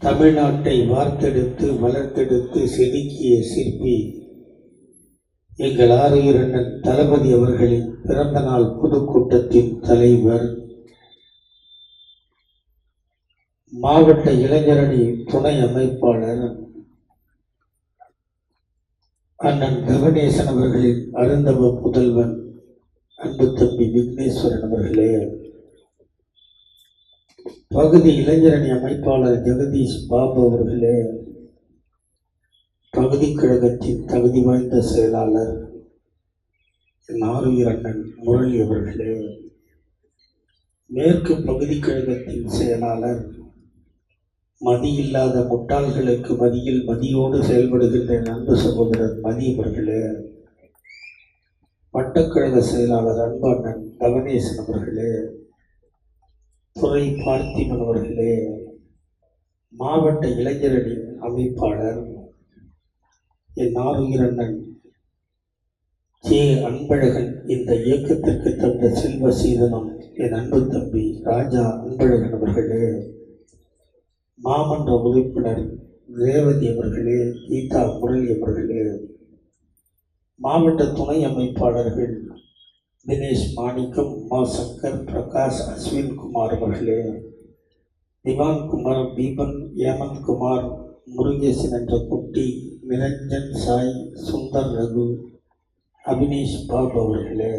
தமிழ்நாட்டை வார்த்தெடுத்து வளர்த்தெடுத்து செதுக்கிய சிற்பி எங்கள் ஆரையூர் அண்ணன் தளபதி அவர்களின் பிறந்த நாள் பொதுக்கூட்டத்தின் தலைவர், மாவட்ட இளைஞரணி துணை அமைப்பாளர் அண்ணன் ககணேசன் அவர்களின் அருந்தவ புதல்வன் அன்பு தம்பி விக்னேஸ்வரன் அவர்களே, பகுதி இளைஞரணி அமைப்பாளர் ஜெகதீஷ் பாபு அவர்களே, பகுதி கழகத்தின் தகுதி வாய்ந்த செயலாளர் ஆரையூர் அண்ணன் முரளி அவர்களே, மேற்கு பகுதி கழகத்தின் செயலாளர் மதியில்லாத முட்டாள்களுக்கு மதியில் மதியோடு செயல்படுகின்ற அன்பு சகோதரர் மதி அவர்களே, வட்டக்கழக செயலாளர் அன்பு அண்ணன் ககணேசன் அவர்களே, துறை பார்த்திபன் அவர்களே, மாவட்ட இளைஞரணி அமைப்பாளர் என் ஆரையூர் அண்ணன் ஜே அன்பழகன், இந்த இயக்கத்திற்கு தந்த செல்வ சீதனம் என் அன்பு தம்பி ராஜா அன்பழகன் அவர்களே, மாமன்ற உறுப்பினர் ரேவதி அவர்களே, கீதா முரளி அவர்களே, மாவட்ட துணை அமைப்பாளர்கள் தினேஷ் மாணிக்கம், மா சங்கர், பிரகாஷ், அஸ்வின் குமார் அவர்களே, திவான் குமார், தீபன், ஏமந்த் குமார், முருகேசன் என்ற குட்டி, நிரஞ்சன் சாய், சுந்தர் ரகு, அபினேஷ் பாபு அவர்களே,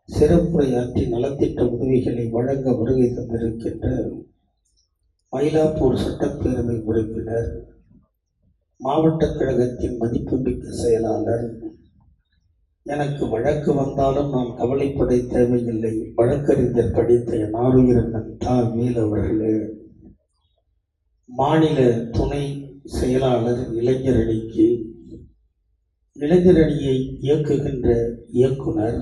சிறப்புரையாற்றி நலத்திட்ட உதவிகளை வழங்க வருகை தந்திருக்கின்ற மயிலாப்பூர் சட்டப்பேரவை உறுப்பினர், மாவட்ட கழகத்தின் மதிப்புமிக்க செயலாளர், எனக்கு வழக்கு வந்தாலும் நான் கவலைப்பட தேவையில்லை, வழக்கறிஞர் படித்த என் ஆரையூர் அண்ணன் தா வேல் அவர்களே, மாநில துணை செயலாளர் இளைஞரணிக்கு இளைஞரணியை இயக்குகின்ற இயக்குனர்,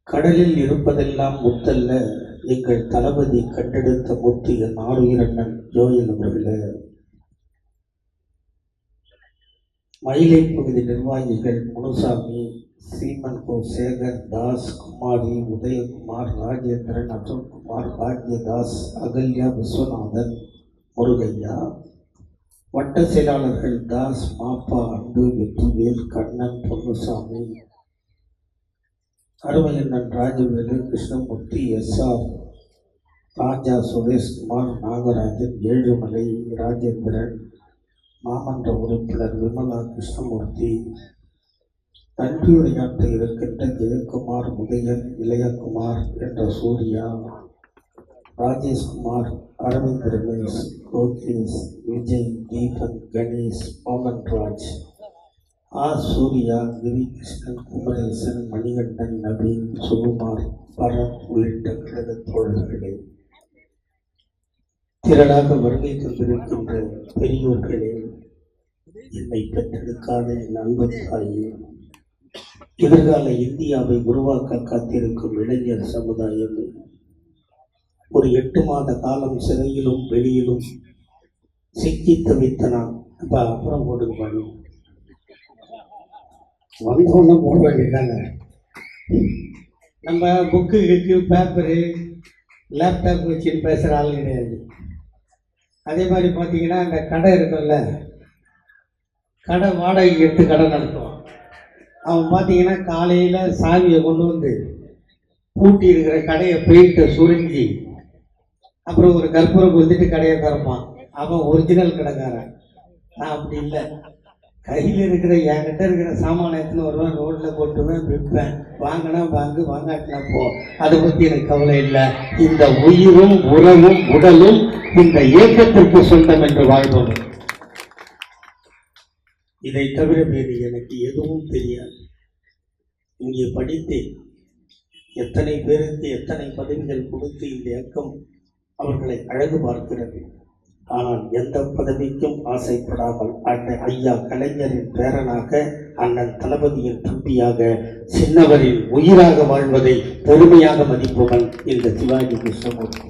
கடலில் இருப்பதெல்லாம் முத்தல்ல, எங்கள் தளபதி கண்டெடுத்த முத்து என் ஆரையூர் அண்ணன் ஜோயல் அவர்களே, மயிலை பகுதி நிர்வாகிகள் முனுசாமி, சீமன் கோ, சேகர், தாஸ், குமாரி, உதயகுமார், ராஜேந்திரன், அசோக்குமார், பாக்யதாஸ், அகல்யா, விஸ்வநாதன், முருகையா, வட்ட செயலாளர்கள் தாஸ், மாப்பா, அன்பு, வெற்றிவேல், கண்ணன், பொன்னுசாமி, அருமையண்ணன் ராஜவேலு, கிருஷ்ணமூர்த்தி, எஸ்ஆர் ராஜா, சுரேஷ்குமார், நாகராஜன், ஏழுமலை, ராஜேந்திரன், மாமன்ற உறுப்பினர் விமலா, கிருஷ்ணமூர்த்தி, நன்றியுரையாற்ற இருக்கின்ற ஜெயக்குமார், உதயன், இளையகுமார் என்ற சூர்யா, ராஜேஷ்குமார், அரவிந்த், ரமேஷ், லோகேஷ், விஜய், தீபன், கணேஷ், மோகன்ராஜ், சூர்யா, கிரிகிருஷ்ணன், குமரேசன், மணிகண்டன், நவீன், சுகுமார், பரத் உள்ளிட்ட கழக தோழர்களே, திரளாக வருகை தந்திருக்கின்ற பெரியோர்களே, என்னை பெற்றெடுக்காத என் அன்பு தாயே, எதிர்கால இந்தியாவை உருவாக்க காத்திருக்கும் இளைஞர் சமுதாயமே, ஒரு 8 மாத காலம் சிறையிலும் வெளியிலும் சிக்கி தவித்த நான் அப்புறம் போட்டுக்கு வந்தோன்னு போட வேண்டியதாங்க. நம்ம புக்கு பேப்பரு லேப்டாப் வச்சுன்னு பேசுகிற ஆள் கிடையாது. அதே மாதிரி பார்த்தீங்கன்னா இந்த கடை இருக்குல்ல, கடை வாடகைக்கு எடுத்து கடை நடத்துவான். அவன் பார்த்தீங்கன்னா காலையில் சாவியை கொண்டு வந்து பூட்டி இருக்கிற கடையை பெயிண்ட்டை சுருங்கி அப்புறம் ஒரு கற்பூரம் கொடுத்துட்டு கடையை திறப்பான். அவன் ஒரிஜினல் கடைக்காரன். நான் அப்படி இல்லை, கையில் இருக்கிற என்கிட்ட இருக்கிற சாமானியத்தில் வருவேன், ரோட்டில் போட்டுவேன், விற்பேன். வாங்கினா வாங்கு, வாங்காட்டினா போ, அதை பற்றி எனக்கு கவலை இல்லை. இந்த உயிரும் உறவும் உடலும் இந்த இயக்கத்திற்கு சொந்தம் என்று வாழ்வோம். இதை தவிர வேறு எனக்கு எதுவும் தெரியாது. இங்கே படித்தேன், எத்தனை பேருக்கு எத்தனை பதவிகள் கொடுத்து இந்த இயக்கம் அவர்களை அழகு பார்க்கிறது. ஆனால் எந்த பதவிக்கும் ஆசைப்படாமல் அண்ணன் ஐயா கலைஞரின் பேரனாக, அண்ணன் தளபதியின் தம்பியாக, சின்னவரின் உயிராக வாழ்வதை பெருமையாக மதிப்பவன் இந்த சிவாஜி கிருஷ்ணமூர்த்தி.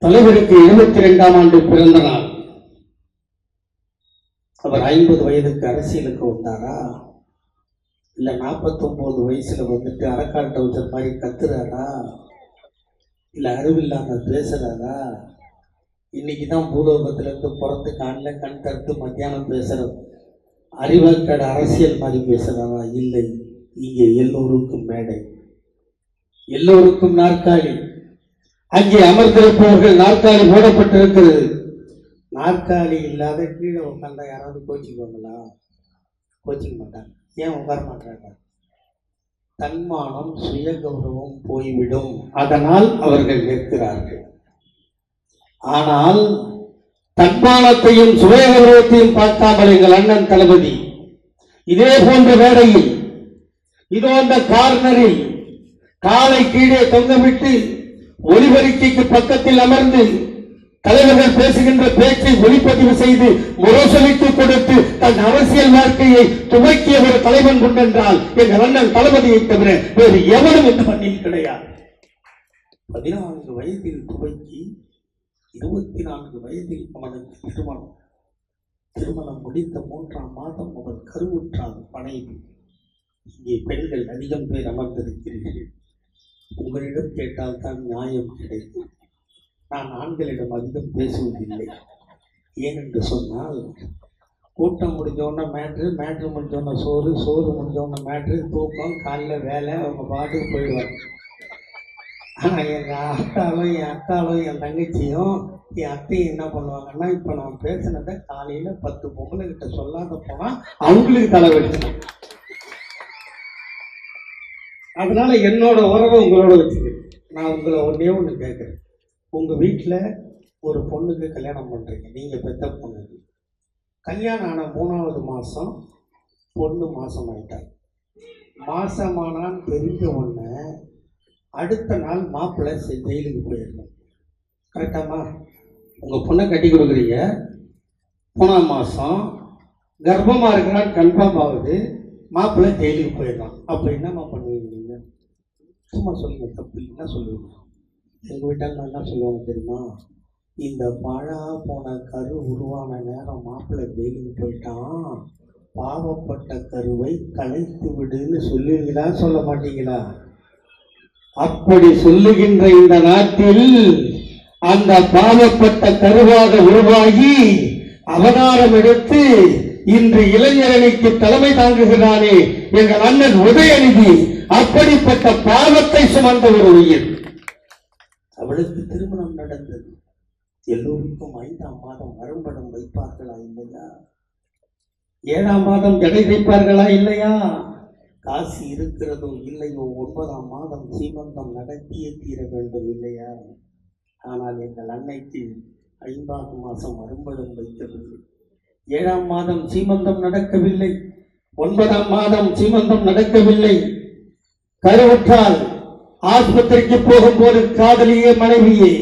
தலைவருக்கு 72ஆம் ஆண்டு பிறந்த நாள். அவர் 50 வயதுக்கு அரசியலுக்கு வந்தாரா, இல்லை 49 வயசுல வந்துட்டு அரக்கால் டவுசர் மாதிரி கத்துறாரா, இல்லை அறிவில்லாமல் பேசுறாரா, இன்னைக்கு தான் பூலோகத்திலேருந்து புறத்து காலில் கண் கருத்து மத்தியானம் பேசுகிறது. அறிவாக்கட அரசியல் மாதிரி பேசுகிறதா? இல்லை. இங்கே எல்லோருக்கும் மேடை, எல்லோருக்கும் நாற்காலி. அங்கே அமர்ந்திருப்பவர்கள் நாற்காலி போடப்பட்டிருக்கிறது. நாற்காலி இல்லாத கீழே உட்காந்தா யாராவது கோச்சிக்குவாங்களா? கோச்சிக்க மாட்டாங்க. ஏன் உட்கார மாட்டாங்க? தன்மானம் சுய கௌரவம் போய்விடும். அதனால் அவர்கள் நிற்கிறார்கள். ஆனால் தன்மானத்தையும் சுய கௌரவத்தையும் பார்க்காமல் எங்கள் அண்ணன் தளபதி இதே போன்ற வேளையில் இதோ அந்த கார்னரில் காலை கீழே தொங்கவிட்டு ஒலிபரிக்கைக்கு பக்கத்தில் அமர்ந்து தலைவர்கள் பேசுகின்ற பேச்சை ஒளிப்பதிவு செய்து முரசொலித்து கொடுத்து தன் அரசியல் வாழ்க்கையை துவக்கிய ஒரு தலைவன் கொண்டென்றால் எங்கள் அண்ணன் தளபதியை தவிர வேறு எவரும் இந்த மண்ணில் கிடையாது. 14 வயதில் துவக்கி 24 வயதில் அவனுக்கு திருமணம் முடிந்த 3ஆம் மாதம் அவன் கருவுற்றான் மனைவி. இங்கே பெண்கள் அதிகம் பேர் அமர்ந்திருக்கிறீர்கள். உங்களிடம் கேட்டால் தான் நியாயம் கிடைக்கும். நான் ஆண்களிடம் அதிகம் பேசுவதில்லை. ஏனென்று சொன்னால் கூட்டம் முடிஞ்சோடனே மேட்ரு முடிஞ்சோடனே சோறு முடிஞ்சோடனே மேட்ரு, தூக்கம், காலையில் வேலை, அவங்க பாட்டுக்கு போயிடுவாங்க. ஆனால் எங்கள் ஆத்தாலும் என் அக்காலும் என் தங்கச்சியும் என் அத்தையும் என்ன பண்ணுவாங்கன்னா, இப்போ நான் பேசினதை காலையில் 10 பொம்பளை கிட்ட சொல்லாத போனால் அவங்களுக்கு தலை வெடிச்சிடும். அதனால என்னோட உறவை உங்களோட வச்சுக்கிறேன். நான் உங்களை ஒன்று கேட்குறேன். உங்கள் வீட்டில் ஒரு பொண்ணுக்கு கல்யாணம் பண்ணுறீங்க, நீங்கள் பெற்ற பொண்ணுக்கு. கல்யாணம் ஆன 3ஆவது மாதம் பொண்ணு மாசமாயிட்டார். மாசமானான்னு தெரிஞ்ச உடனே அடுத்த நாள் மாப்பிள்ளை ஜெயிலுக்கு போயிருக்கோம். கரெக்டாமா? உங்கள் பொண்ணை கட்டி கொடுக்குறீங்க, 3ஆம் மாதம் கர்ப்பமாக இருக்கிறான்னு கன்ஃபார்ம் ஆகுது, மாப்பிள்ளை ஜெயிலுக்கு போயிடலாம். அப்போ என்னம்மா பண்ணுவீங்க நீங்கள்? சும்மா சொல்லுங்கள், தப்பு இல்லைன்னா சொல்லுவீங்க. எங்கள் வீட்டால் என்ன சொல்லுவாங்க தெரியுமா? இந்த பழா போன கரு உருவான நேரம் மாப்பிள்ளை ஜெயிலுக்கு போயிட்டான், பாவப்பட்ட கருவை கலைத்து விடுன்னு சொல்லுவீங்களா சொல்ல மாட்டீங்களா? அப்படி சொல்லுகின்ற இந்த நாட்டில் அந்த பாவப்பட்ட கருவாக உருவாகி அவதாரம் எடுத்து இன்று இளைஞரணிக்கு தலைமை தாங்குகிறானே எங்கள் அண்ணன் உதயநிதி, அப்படிப்பட்ட பாவத்தை சுமந்த ஒரு உயிர். அவளுக்கு திருமணம் நடந்தது. எல்லோருக்கும் 5ஆம் மாதம் மறுபடம் வைப்பார்களா இல்லையா? 7ஆம் மாதம் ஜடை வைப்பார்களா இல்லையா? காசு இருக்கிறதோ இல்லையோ 9ஆம் மாதம் சீமந்தம் நடத்தியே தீர வேண்டும் இல்லையா? ஆனால் எங்கள் அன்னைக்கு 5ஆம் மாதம் மறுபடம் வைக்கவில்லை. 7ஆம் மாதம் சீமந்தம் நடக்கவில்லை. 9ஆம் மாதம் சீமந்தம் நடக்கவில்லை. கருவுற்றால் ஆஸ்பத்திரிக்கு போகும்போது காதலியே மனைவியே,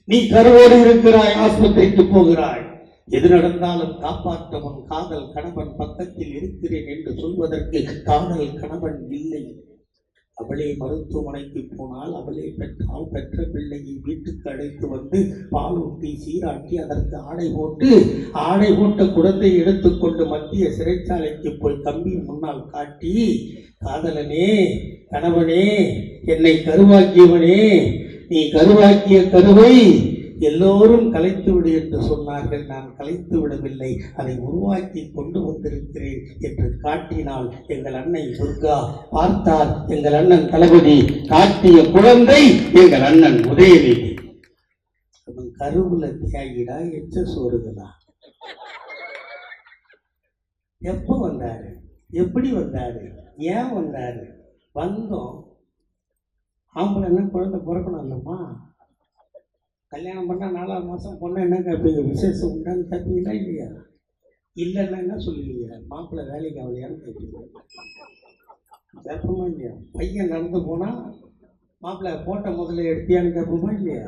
நீ கருவோடு இருக்கிறாய், ஆஸ்பத்திரிக்கு போகிறாய். எது நடந்தாலும் காப்பாற்றவன் காதல் கணவன் பக்கத்தில் இருக்கிறேன் என்று சொல்வதற்கு காதல் கணவன் இல்லை. அவளே மருத்துவமனைக்கு போனால், அவளே பெற்றால், பெற்ற பிள்ளையை வீட்டுக்கு அழைத்து வந்து பாலூட்டி சீராட்டி அதற்கு ஆடை போட்ட குழந்தையை எடுத்துக்கொண்டு மத்திய சிறைச்சாலைக்கு போய் தம்பி முன்னால் காட்டி, காதலனே, கணவனே, என்னை கருவாக்கியவனே, நீ கருவாக்கிய கருவை எல்லோரும் கலைத்து விடு என்று சொன்னார்கள். நான் கலைத்து விடவில்லை, அதை உருவாக்கி கொண்டு வந்திருக்கிறேன் என்று காட்டினால் எங்கள் அன்னை துர்கா பார்த்தார். எங்கள் அண்ணன் தளபதி காட்டிய குழந்தை எங்கள் அண்ணன் உதயநிதி. அவன் கருவுல தியாகிடா, எச்ச சோறுதா. எப்போ வந்தாரு? எப்படி வந்தாரு? ஏன் வந்தாரு? வந்தோம். ஆம்பளை என்ன குழந்தை பிறக்கணும் இல்லைம்மா? கல்யாணம் பண்ணால் 4ஆம் மாதம் பொண்ணை என்ன கேட்பீங்க? விசேஷம் உண்டான்னு கேட்பீங்களா இல்லையா? இல்லைன்னா என்ன சொல்லுவீங்க? மாப்பிள்ளை வேலைக்கு ஆகலையான்னு கேட்பீங்க. கேட்போமா இல்லையா? பையன் நடந்து போனால் மாப்பிள்ளை போட்ட முதல்ல எடுத்தியான்னு கேட்போமா இல்லையா?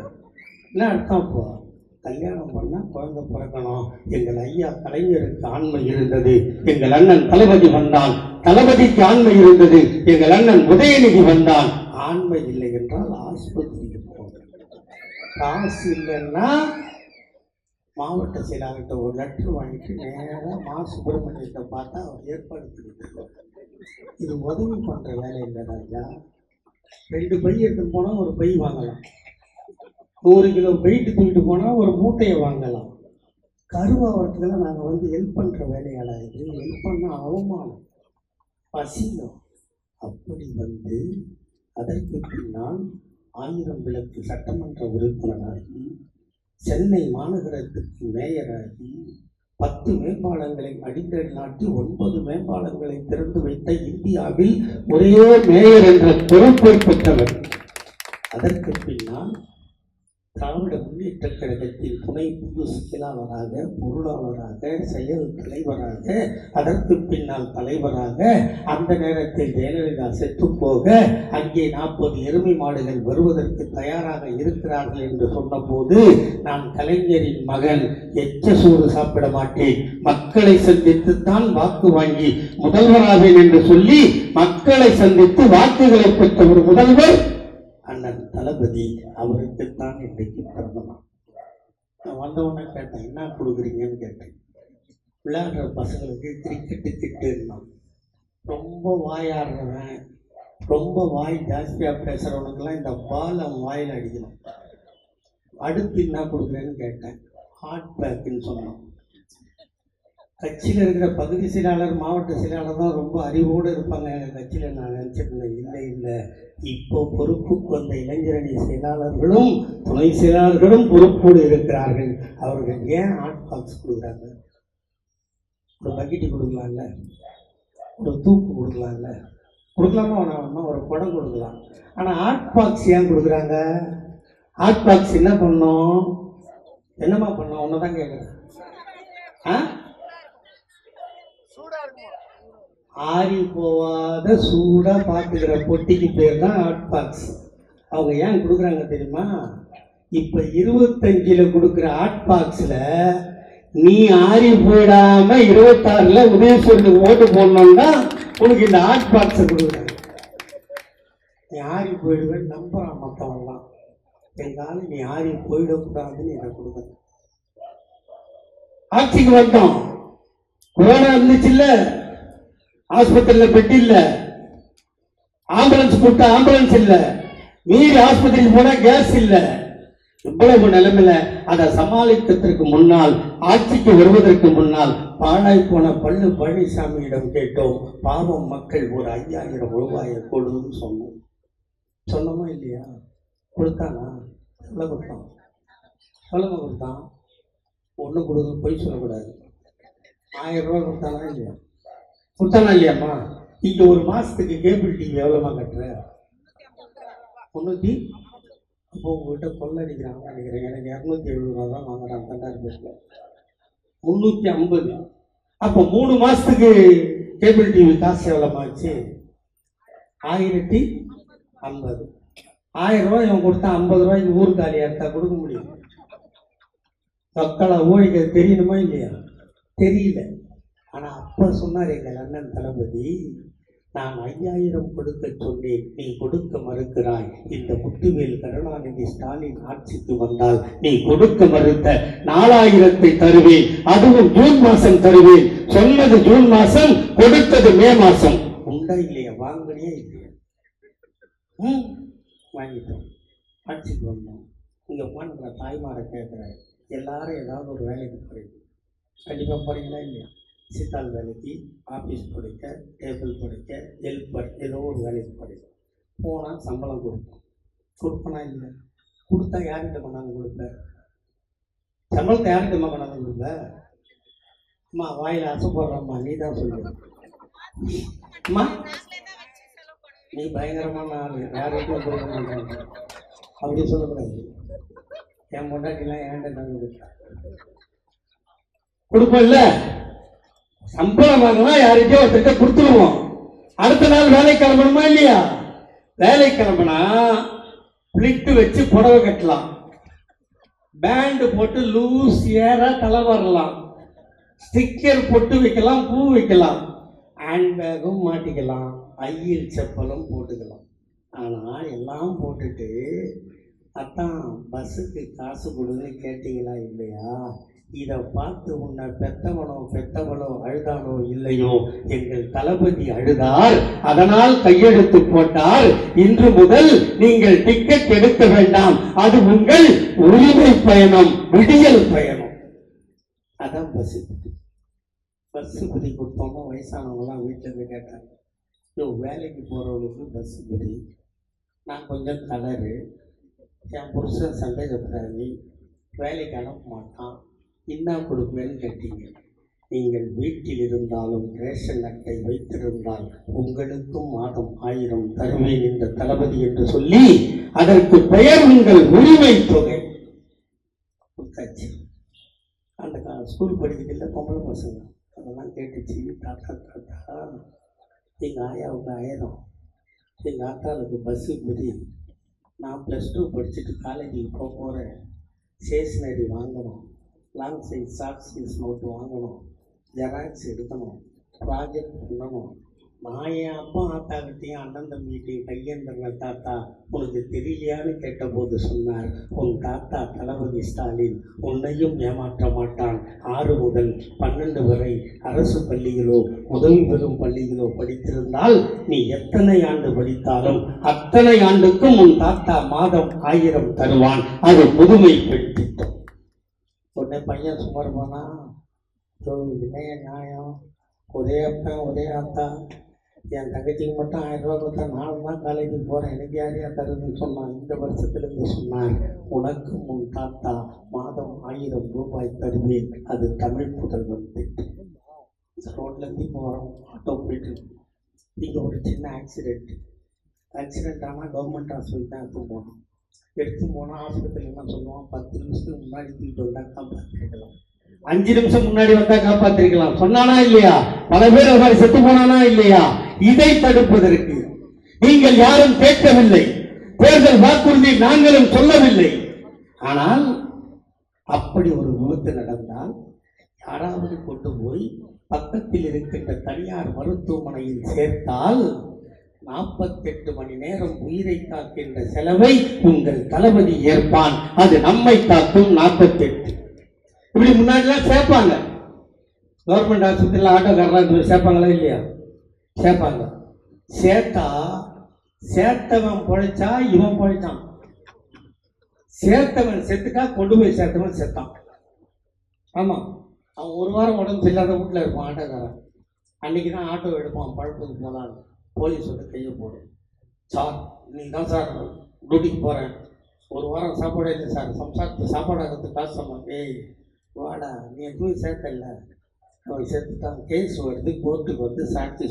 என்ன அர்த்தம்? அப்போ கல்யாணம் பண்ணால் குழந்தை பிறக்கணும். எங்கள் ஐயா கலைஞருக்கு ஆண்மை இருந்தது, எங்கள் அண்ணன் தளபதி வந்தான். தளபதிக்கு ஆண்மை இருந்தது, எங்கள் அண்ணன் உதயநிதி வந்தான். ஆண்மை இல்லை என்றால் ஆஸ்பத்திரிக்கு போகும். காசு இல்லைன்னா மாவட்ட செயலாளர்கிட்ட ஒரு லெட்டர் வாங்கிட்டு நேராக மா சுப்பிரமணியத்தை பார்த்தா அவர் ஏற்பாடு பண்ணிட்டு, இது உதவி பண்ணுற வேலை இல்லை ராஜா. 2 பை எடுத்துன்னு போனால் ஒரு பை வாங்கலாம். 100 கிலோ வெயிட் தூக்கிட்டு போனால் ஒரு மூட்டையை வாங்கலாம். கருவாகிறதுக்கெல்லாம் நாங்கள் வந்து ஹெல்ப் பண்ணுற வேலையாடா இது? ஹெல்ப் பண்ணால் அவமானம், பசியம். அப்படி வந்து அதற்கு பின்னால் 1000 விளக்கு சட்டமன்ற உறுப்பினராகி, சென்னை மாநகரத்துக்கு மேயராகி, 10 மேம்பாலங்களை அடிக்கல் நாட்டி 9 மேம்பாலங்களை திறந்து வைத்த இந்தியாவில் ஒரே மேயர் என்ற பொறுப்பை பெற்றவர். அதற்கு பின்னால் திராவிட முன்னேற்ற கழகத்தின் துணை பொதுச் செயலாளராக, பொருளாளராக, செயல் தலைவராக, அதற்கு பின்னால் தலைவராக, அந்த நேரத்தில் ஜெயலலிதா செத்து போக அங்கே 40 எருமை மாடுகள் வருவதற்கு தயாராக இருக்கிறார்கள் என்று சொன்னபோது, நான் கலைஞரின் மகன், எச்ச சோறு சாப்பிட மாட்டேன், மக்களை சந்தித்துத்தான் வாக்கு வாங்கி முதல்வராவேன் என்று சொல்லி மக்களை சந்தித்து வாக்குகளை பெற்ற ஒரு முதல்வர் அண்ணன் தளபதி. அவருக்குத்தான் இன்றைக்கு பிறந்தநாள். நான் வந்தவொடனே கேட்டேன், என்ன கொடுக்குறீங்கன்னு கேட்டேன். விளையாடுற பசங்களுக்கு கிரிக்கெட்டு கிட்டுன்னா, ரொம்ப வாயாடுறவன், ரொம்ப வாய் ஜாஸ்தியாக பேசுகிறவனுக்கெல்லாம் இந்த பால் அவன் வாயில் அடிக்கணும். அடுத்து என்ன கொடுக்குறேன்னு கேட்டேன். ஹார்ட் பேக்குன்னு சொன்னோம். கட்சியில் இருக்கிற பகுதி செயலாளர், மாவட்ட செயலாளர் தான் ரொம்ப அறிவோடு இருப்பாங்க எங்கள் கட்சியில். நான் நினச்சிருந்தேன், இல்லை, இப்போ பொறுப்புக்கு வந்த இளைஞரணி செயலாளர்களும் துணை செயலாளர்களும் பொறுப்போடு இருக்கிறார்கள். அவர்கள் ஏன் ஹாட் பாக்ஸ் கொடுக்குறாங்க? ஒரு பக்கெட்டு கொடுக்கலாம்ல, ஒரு தூக்கு கொடுக்கலாம்ல, கொடுக்கலாமா வேணாமா? ஒரு குடம் கொடுக்கலாம். ஆனால் ஹாட் பாக்ஸ் ஏன் கொடுக்குறாங்க? ஹாட் பாக்ஸ் என்ன பண்ணோம்? என்னம்மா பண்ணோம்? ஒன்று தான் கேட்குறேன். ஆறி போவாத சூடா பார்த்துக்கிற பொட்டிக்கு பேர் தான் ஹாட் பாக்ஸ். அவங்க ஏன் கொடுக்குறாங்க தெரியுமா? இப்போ 25ல் கொடுக்குற ஹாட் பாக்ஸில் நீ ஆறி போயிடாம 26ல் உதயசூரியனுக்கு ஓட்டு போடணும்னா உனக்கு இந்த ஹாட் பாக்ஸை கொடுக்குறாங்க. நீ ஆறி போயிடுவேன்னு நம்புறான் மற்றவங்களாம். எங்காலும் நீ ஆறி போயிடக்கூடாதுன்னு இதை கொடுக்குறேன். ஆட்சிக்கு வந்தோம், கொரோனா இருந்துச்சுல்ல, ஆஸ்பத்திரியில் பெட் இல்ல, ஆம்புலன்ஸ் கூட்ட ஆம்புலன்ஸ் இல்ல, மீறி ஆஸ்பத்திரிக்கு போனா கேஸ் இல்ல. இவ்வளவு நிலைமையில அதை சமாளிக்கிறதுக்கு முன்னால், ஆட்சிக்கு வருவதற்கு முன்னால் பாழாய் போன பள்ளு பழனிசாமியிடம் கேட்டோம், பாவம் மக்கள் ஒரு 5000 ரூபாயை கொடுன்னு சொன்னோம். சொன்னோமா இல்லையா? கொடுத்தானா? எவ்வளோ கொடுத்தான்? எவ்வளோ கொடுத்தான்? ஒன்று கொடுக்க போய் சொல்லக்கூடாது. 1000 ரூபா கொடுத்தானா இல்லையா? கொடுத்தானா இல்லையாம்மா? இங்கே ஒரு மாதத்துக்கு கேபிள் டிவி எவ்வளோமா கட்டுற? 300. அப்போ உங்கள்கிட்ட கொள்ளடிக்கிறாங்கன்னு நினைக்கிறேன். எனக்கு 270 ரூபா தான் வாங்குறாங்க தண்டார்பேட்டில். 350. அப்போ 3 மாதத்துக்கு கேபிள் டிவி காசு எவ்வளோமாச்சு? 1050. 1000 ரூபாய் இவன் கொடுத்தா 50 ரூபாய்க்கு ஊர் காலியாக இருந்தா கொடுக்க முடியும்? மக்களை ஊழிக்க தெரியணுமா இல்லையா? தெரியல. ஆனால் அப்போ சொன்னார் எங்கள் அண்ணன் தளபதி, நான் 5000 கொடுக்க சொன்னேன், நீ கொடுக்க மறுக்கிறாய். இந்த முத்துவேல் கருணாநிதி ஸ்டாலின் ஆட்சிக்கு வந்தால் நீ கொடுக்க மறுத்த 4000 தருவேன், அதுவும் ஜூன் மாதம் தருவேன். சொன்னது ஜூன் மாதம், கொடுத்தது மே மாதம். உண்டா இல்லையா? வாங்கினே இல்லையா? வாங்கிட்டோம். ஆட்சிக்கு வந்தோம். இங்கே உட்காந்துக்கிற தாய்மாரை கேட்குறாரு, எல்லாரும் ஏதாவது ஒரு வேலைக்கு போகிறீங்க, கண்டிப்பாக போகிறீங்களா இல்லையா? சித்தாள் வேலைக்கு, ஆஃபீஸ் படிக்க, டேபிள் படிக்க, ஹெல்ப்பர், ஏதோ ஒரு வேலைக்கு படிக்க போனால் சம்பளம் கொடுப்பனா இல்லை? கொடுத்தா யார்கிட்ட கொண்டாந்து கொடுப்ப? சம்பளத்தை யார்கிட்டமா கொண்டாந்து கொடுப்ப? அம்மா வாயில் அசைப்படுறம்மா, நீ தான் சொல்லு. அம்மா நீ பயங்கரமான ஆள், யார்கிட்டையும் கொடுக்க மாட்டாங்க அப்படி சொல்லக்கூடாது. என் முன்னாடிலாம் ஏன்ட்ட நாங்கள் கொடுப்போம்ல. சம்பளம் வாங்கினா யார்கிட்டயோ ஒருத்தட்ட கொடுத்துருவோம். அடுத்த நாள் வேலை கிளம்பணுமா இல்லையா? வேலை கிளம்புனா பிளிட்டு வச்சு புடவை கட்டலாம், பேண்டு போட்டு லூஸ் ஏரா தலை வரலாம், ஸ்டிக்கர் பொட்டு வைக்கலாம், பூ வைக்கலாம், ஹேண்ட் பேக்கும் மாட்டிக்கலாம், ஐயில் செப்பலும் போட்டுக்கலாம். ஆனால் எல்லாம் போட்டுட்டு அத்தான் பஸ்ஸுக்கு காசு கொடுன்னு கேட்டீங்களா இல்லையா? இதை பார்த்து உன்னை பெத்தவளோ அழுதானோ இல்லையோ, எங்கள் தளபதி அழுதார், அதனால் கையெழுத்து போட்டார். இன்று முதல் நீங்கள் டிக்கெட் எடுக்க வேண்டாம், அது உங்கள் உரிமை பயணம், விடியல் பயணம். அதான் பஸ் புதி கொடுத்தோம்னா வயசானவங்களாம் வீட்டில் போய் கேட்டாங்க, வேலைக்கு போகிறவங்களுக்கு பஸ் புதி, நான் கொஞ்சம் கலரு, என் புருஷன் சந்தேகப்படாது, வேலைக்கு அனுப்ப மாட்டான், என்ன கொடுப்பேன்னு கேட்டீங்க. நீங்கள் வீட்டில் இருந்தாலும் ரேஷன் அட்டை வைத்திருந்தால் உங்களுக்கும் மாதம் 1000 தருவேன் இந்த தளபதி என்று சொல்லி அதற்கு பெயர் உங்கள் உரிமை தொகை கொடுத்தாச்சு. அந்த ஸ்கூல் படிக்கிறதுல பொம்பளை பசங்க அதெல்லாம் கேட்டுச்சு. தாத்தா தாத்தா எங்கள் ஆயாவுக்கு 1000, எங்கள் ஆத்தாளுக்கு பஸ்ஸு புதி, நான் +2 படிச்சுட்டு காலேஜுக்கு போக போகிறேன், ஸ்டேஷ்னரி வாங்கணும், long size short size note வாங்கணும், ஜெராக்ஸ் எடுக்கணும், ப்ராஜெக்ட் பண்ணணும். நான் என் அப்பா ஆத்தாக்கிட்டையும் அண்ணன் தம்பிகிட்டையும் கையேந்திரன தாத்தா உனக்கு தெரியலையான்னு கேட்டபோது சொன்னார், உன் தாத்தா தளபதி ஸ்டாலின் உன்னையும் ஏமாற்ற மாட்டான். 6 முதல் 12 வரை அரசு பள்ளிகளோ உதவி பெறும் பள்ளிகளோ படித்திருந்தால் நீ எத்தனை ஆண்டு படித்தாலும் அத்தனை ஆண்டுக்கும் உன் தாத்தா மாதம் 1000 தருவான். அது புதுமை பெண் திட்டம். உடனே பையன் சுமார் போனா, இல்லையா நியாயம், ஒரே அப்பன் ஒரே ஆத்தா, என் தங்கச்சிக்கு மட்டும் 1000 ரூபா கொடுத்தா நானும் தான் காலேஜுக்கு போகிறேன், எனக்கு யாரையா தருதுன்னு சொன்னான். இந்த வருஷத்துலேருந்து சொன்னார், உனக்கு உன் தாத்தா மாதம் 1000 ரூபாய் தருவேன். அது தமிழ் புதல்வன் திட்டம். ரோட்லேருந்து இப்போ வரோம், ஆட்டோ போயிட்டு இங்கே ஒரு சின்ன ஆக்சிடெண்ட் ஆனால் கவர்மெண்ட் ஹாஸ்பிட்டல் தான் எடுத்து போனால் ஆஸ்பத்திரி என்ன சொல்லுவான், 10 நிமிஷத்துக்கு முன்னாடி தூக்கிட்டு வந்தால் காப்பாற்றிருக்கலாம், 5 நிமிஷம் முன்னாடி வந்தா காப்பாற்றிருக்கலாம் சொன்னானா இல்லையா? பல பேர் அவர் செத்து போனானா இல்லையா? இதை தடுப்பதற்கு நீங்கள் யாரும் கேட்கவில்லை, தேர்தல் வாக்குறுதி நாங்களும் சொல்லவில்லை. ஆனால் அப்படி ஒரு விபத்து நடந்தால் யாராவது கொண்டு போய் பக்கத்தில் இருக்கின்ற தனியார் மருத்துவமனையில் சேர்த்தால் 48 மணி நேரம் உயிரை காக்கின்ற செலவை உங்கள் தளபதி ஏற்பான். அது நம்மை காக்கும் 48. இப்படி முன்னாடிலாம் சேர்ப்பாங்க. கவர்மெண்ட் ஆஸ்பத்திரியில் ஆட்டோக்காரெலாம் சேர்ப்பாங்களா இல்லையா? சேர்ப்பாங்க. சேர்த்தவன் பொழைச்சா இவன் பொழைச்சான், சேர்த்தவன் செத்துட்டா கொண்டு போய் சேர்த்தவன் செத்தான். ஆமாம், அவன் 1 வாரம் உடம்பு சரியில்லாத வீட்டில் இருப்பான் ஆட்டோக்காரன். அன்றைக்கி தான் ஆட்டோ எடுப்பான் பழப்புக்கு போகலான்னு. போலீஸ் வந்து கையை போடும், சார் நீங்கள் தான் சார் டியூட்டிக்கு போகிறேன், 1 வாரம் சாப்பாடே இல்லை சார், சம்சாரத்துக்கு சாப்பாடு ஆகிறதுக்கு காசு சம்பளம். ஏய் வாடா, நீ எதுவும் சேர்த்தல, அவன் சேர்த்துட்டான், கேஸ் வருது, கோர்ட்டுக்கு வந்து சாட்சி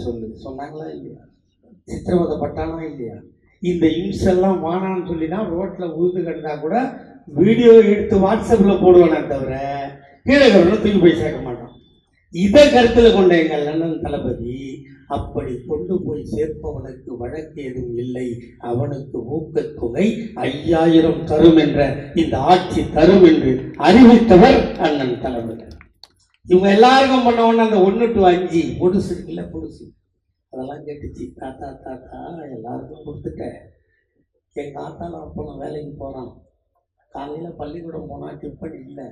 சொன்னாங்களா இல்லையா? சித்திரவதைப்பட்டானா இல்லையா? இந்த இம்செல்லாம் வானான்னு சொல்லி தான் ரோட்டில் உழுது கிடந்தா கூட வீடியோ எடுத்து வாட்ஸ்அப்பில் போடுவானே தவிர கீழே தூக்கி போய் சேர்க்க மாட்டான். இதை கருத்தில் கொண்ட எங்கள் அண்ணன் தளபதி அப்படி கொண்டு போய் சேர்ப்பவனுக்கு வழக்கு எதுவும் இல்லை, அவனுக்கு ஊக்கத்தொகை 5000 தரும் என்ற இந்த ஆட்சி தரும் என்று அறிவித்தவர் அண்ணன் தளபதி. இவங்க எல்லாருக்கும் பண்ண உடனே அந்த 1 to 5 பொடுசு இருக்குல்ல, பொடுசு அதெல்லாம் கேட்டுச்சு. தாத்தா தாத்தா எல்லாருக்கும் கொடுத்துட்டேன், எங்கள் ஆத்தாலும் அப்பனும் வேலைக்கு போகிறான், காலையில் பள்ளிக்கூடம் போனால் டிஃபன் இல்லை,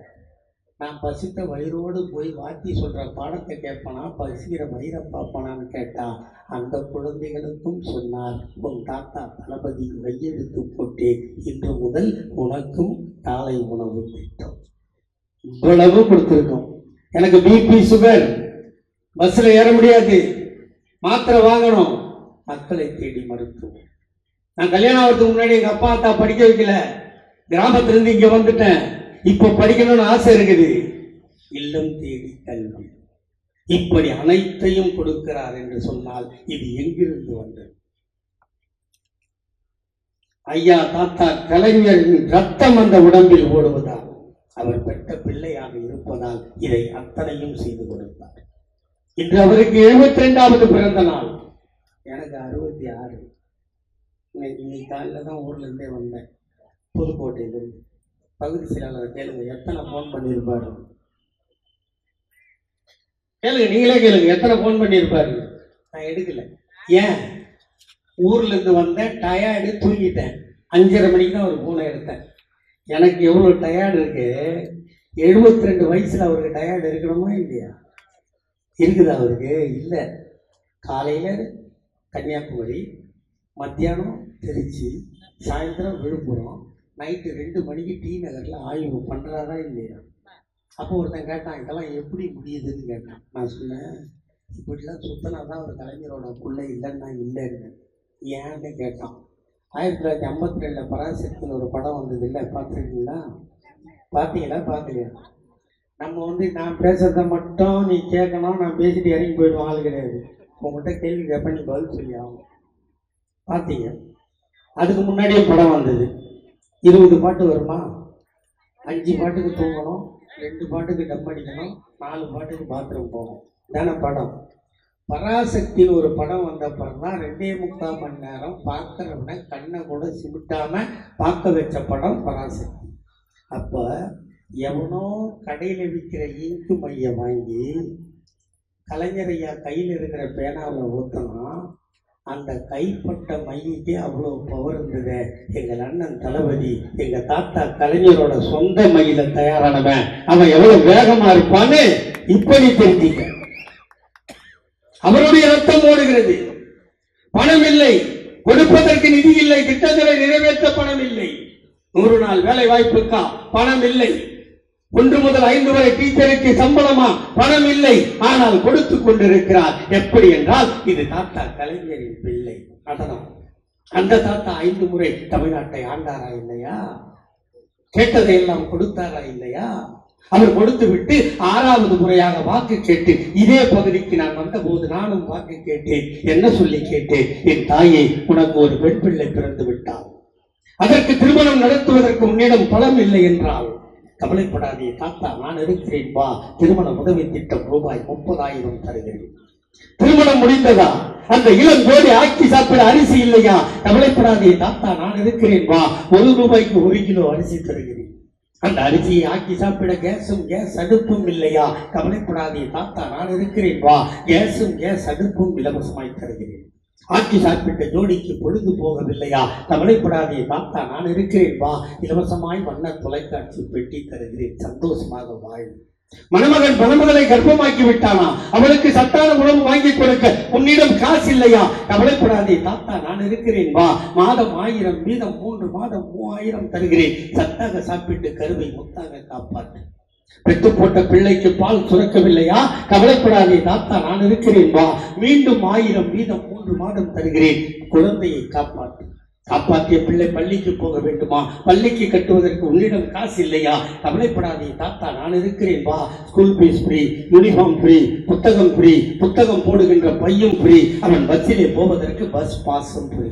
நான் பசித்த வயிறோடு போய் வாத்தி சொல்கிற பாடத்தை கேட்பானா, பசிக்கிற வயிறை பார்ப்பானான்னு கேட்டால் அந்த குழந்தைகளுக்கும் சொன்னார், உன் தாத்தா தளபதி கையெழுத்து போட்டே இன்று முதல் உனக்கும் காலை உணவு திட்டம். இவ்வளவு கொடுத்துருக்கோம். எனக்கு பிபி சுகர், பஸ்ஸில் ஏற முடியாது, மாத்திரை வாங்கணும், மக்களை தேடி மருத்துவம். நான் கல்யாணம் ஆகிறதுக்கு முன்னாடி எங்கள் அப்பா அத்தா படிக்க வைக்கல, கிராமத்திலிருந்து இங்கே வந்துட்டேன், இப்போ படிக்கணும்னு ஆசை இருக்குது, இல்லம் தேடி கல்வி, இப்படி அனைத்தையும் கொடுக்கிறார் என்று சொன்னால் இது எங்கிருந்து வந்தது? ஐயா தாத்தா கலைஞரின் ரத்தம் அந்த உடம்பில் ஓடுவதால், அவர் பெற்ற பிள்ளையாக இருப்பதால் இதை அத்தனையும் செய்து கொடுத்தார். இன்று அவருக்கு 72வது பிறந்த நாள், எனக்கு 66. இன்னைக்கு காலையில் தான் ஊர்ல இருந்தே வந்தேன், புதுக்கோட்டையிலிருந்து. பகுதி செயலாளர் கேளுங்க, எத்தனை ஃபோன் பண்ணியிருப்பாரு கேளுங்க, நீங்களே கேளுங்க, எத்தனை ஃபோன் பண்ணியிருப்பாரு. நான் எடுக்கல. ஏன்? ஊர்ல இருந்து வந்தேன், டயர்டு, தூங்கிட்டேன். 5:30 மணிக்கு தான் ஒரு ஃபோனை எடுத்தேன். எனக்கு எவ்வளோ டயர்டு இருக்கு, 72 வயசுல அவருக்கு டயர்டு இருக்கணுமா இல்லையா? இருக்குதா அவருக்கு? இல்லை. காலையில் கன்னியாகுமரி, மத்தியானம் திருச்சி, சாயந்தரம் விழுப்புரம், நைட்டு 2 மணிக்கு டி நகரில் ஆய்வு பண்ணுறாரா இல்லையா? அப்போ ஒருத்தன் கேட்டான், இதெல்லாம் எப்படி முடியுதுன்னு கேட்டான். நான் சொன்னேன், இப்படிலாம் சுத்தனா தான் ஒரு கலைஞரோட பிள்ளை இல்லைன்னா இல்லைன்னு. ஏன்னு கேட்டான். 1952 பராசக்தின்னு ஒரு படம் வந்தது இல்லை, பார்த்துருக்கீங்களா? பார்த்தீங்களா? பார்க்கலையா? நம்ம நான் பேசுறத மட்டும் நீ கேட்கணும், நான் பேசிட்டு இறங்கி போயிடுவோம். ஆள் கிடையாது. உங்கள்கிட்ட கேள்வி கேட்ப, நீ பதில் சொல்லி ஆகும். பார்த்தீங்க? அதுக்கு முன்னாடியே படம் வந்தது. 20 பாட்டு வருமா? 5 பாட்டுக்கு தூங்கணும், 2 பாட்டுக்கு டம் அடிக்கணும், 4 பாட்டுக்கு பாத்ரூம் போகணும். தானே படம். பராசக்தின்னு ஒரு படம் வந்த பிறந்தான் 2.25 மணி நேரம் பார்க்குறவனை கண்ணை கூட சிமிட்டாம பார்க்க வச்ச படம் பராசக்தி. அப்போ எவனோ கடையில் விற்கிற இங்கு மையை வாங்கி கலைஞர் ஐயா கையில் இருக்கிற பேனாவில் ஊற்றினா அந்த கைப்பட்ட மையக்கே அவ்வளோ பவர் இருந்தது. எங்கள் அண்ணன் தளபதி, எங்கள் தாத்தா கலைஞரோட சொந்த மையில தயாரானவன், அவன் எவ்வளவு வேகமா இருப்பான்னு இப்படி தெரிஞ்சிக்க. அவருடைய ரத்தம் ஓடுகிறது. பணம் இல்லை, கொடுப்பதற்கு நிதி இல்லை, திட்டங்களை நிறைவேற்ற பணம் இல்லை, 100 நாள் வேலை வாய்ப்புக்கா பணம் இல்லை, 1 முதல் 5 வரை டீச்சருக்கு சம்பளமா பணம் இல்லை, ஆனால் கொடுத்து கொண்டிருக்கிறார். எப்படி என்றால் இது தாத்தா கலைஞரின் பிள்ளை. அதனால் அந்த தாத்தா 5 முறை தமிழ்நாட்டை ஆண்டாரா இல்லையா? கேட்டதையெல்லாம் கொடுத்தாரா இல்லையா? அவர் கொடுத்து விட்டு 6வது முறையாக வாக்கு கேட்டு, இதே பகுதிக்கு நான் வந்த போது நானும் வாக்கு கேட்டேன். என்ன சொல்லி கேட்டேன்? என் தாயே, உனக்கு ஒரு பெண் பிள்ளை பிறந்து விட்டார், அதற்கு திருமணம் நடத்துவதற்கு உன்னிடம் பணம் இல்லை என்றால் கவலைப்படாதே தாத்தா, நான் இருக்கிறேன் வா, திருமண உதவி திட்டம் ரூபாய் 30,000 தருகிறேன். திருமணம் முடிந்ததா? அந்த இளம் ஜோடி ஆக்கி சாப்பிட அரிசி இல்லையா? கவலைப்படாதே தாத்தா, நான் இருக்கிறேன் வா, 1 ரூபாய்க்கு 1 கிலோ அரிசி தருகிறேன். அந்த அரிசியை ஆக்கி சாப்பிட கேஸ் அடுப்பும் இல்லையா? கவலைப்படாதே தாத்தா, நான் இருக்கிறேன் வா, கேஸ் அடுப்பும் இலவசமாய் தருகிறேன். ஆக்கி சாப்பிட்ட ஜோடிக்கு பொழுது போகவில்லையா? கவலைப்படாதே தாத்தா, நான் இருக்கிறேன் வா, இலவசமாய் வண்ண தொலைக்காட்சி பெட்டி தருகிறேன், சந்தோஷமாக வாழ். மணமகன் மணமகளை கர்ப்பமாக்கி விட்டானா? அவளுக்கு சத்தான உணவு வாங்கி கொடுக்க உன்னிடம் காசு இல்லையா? கவலைப்படாதே தாத்தா, நான் இருக்கிறேன் வா, மாதம் 1000 மீதம் 3 மாதம் 3000 தருகிறேன், சத்தாக சாப்பிட்டு கருவை முத்தாக காப்பாற்று. பெற்று போட்ட பிள்ளைக்கு பால் சுரக்கவில்லையா? கவலைப்படாதே தாத்தா, நான் இருக்கிறேன் வா, மீண்டும் 1000 மீதம் 3 மாதம் தருகிறேன், குழந்தையை காப்பாற்று. காப்பாற்றிய பிள்ளை பள்ளிக்கு போக வேண்டுமா? பள்ளிக்கு கட்டுவதற்கு உன்னிடம் காசு இல்லையா? கவலைப்படாதே தாத்தா, நான் இருக்கிறேன் வா, school fees free, uniform free, புத்தகம் ஃப்ரீ, புத்தகம் போடுகின்ற பையும் ஃப்ரீ, அவன் பஸ்ஸிலே போவதற்கு பஸ் பாஸும் ஃப்ரீ.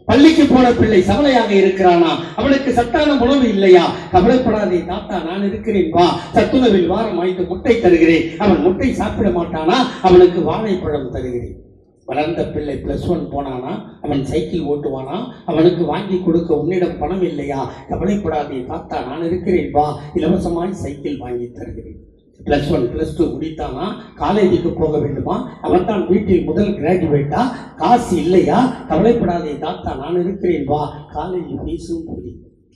பள்ளிக்கு போன பிள்ளை சவலையாக இருக்கிறானா? அவனுக்கு சத்தான உணவு இல்லையா? கவலைப்படாதே தாத்தா, நான் இருக்கிறேன் வா, சத்துணவில் வாரம் 5 முட்டை தருகிறேன், அவன் முட்டை சாப்பிட மாட்டானா? அவனுக்கு வாழைப்பழம் தருகிறேன். வளர்ந்த பிள்ளை +1 போனானா? அவன் சைக்கிள் ஓட்டுவானா? அவனுக்கு வாங்கி கொடுக்க உன்னிடம் பணம் இல்லையா? கவலைப்படாதே தாத்தா, நான் இருக்கிறேன் வா, இலவசமாய் சைக்கிள் வாங்கி தருகிறேன். +1 +2 முடித்தானா? காலேஜுக்கு போக வேண்டுமா? அவன் தான் வீட்டில் முதல் கிராஜுவேட்டா? காசு இல்லையா? கவலைப்படாதே தாத்தா, நான் இருக்கிறேன் வா, காலேஜ் ஃபீஸும் புரி.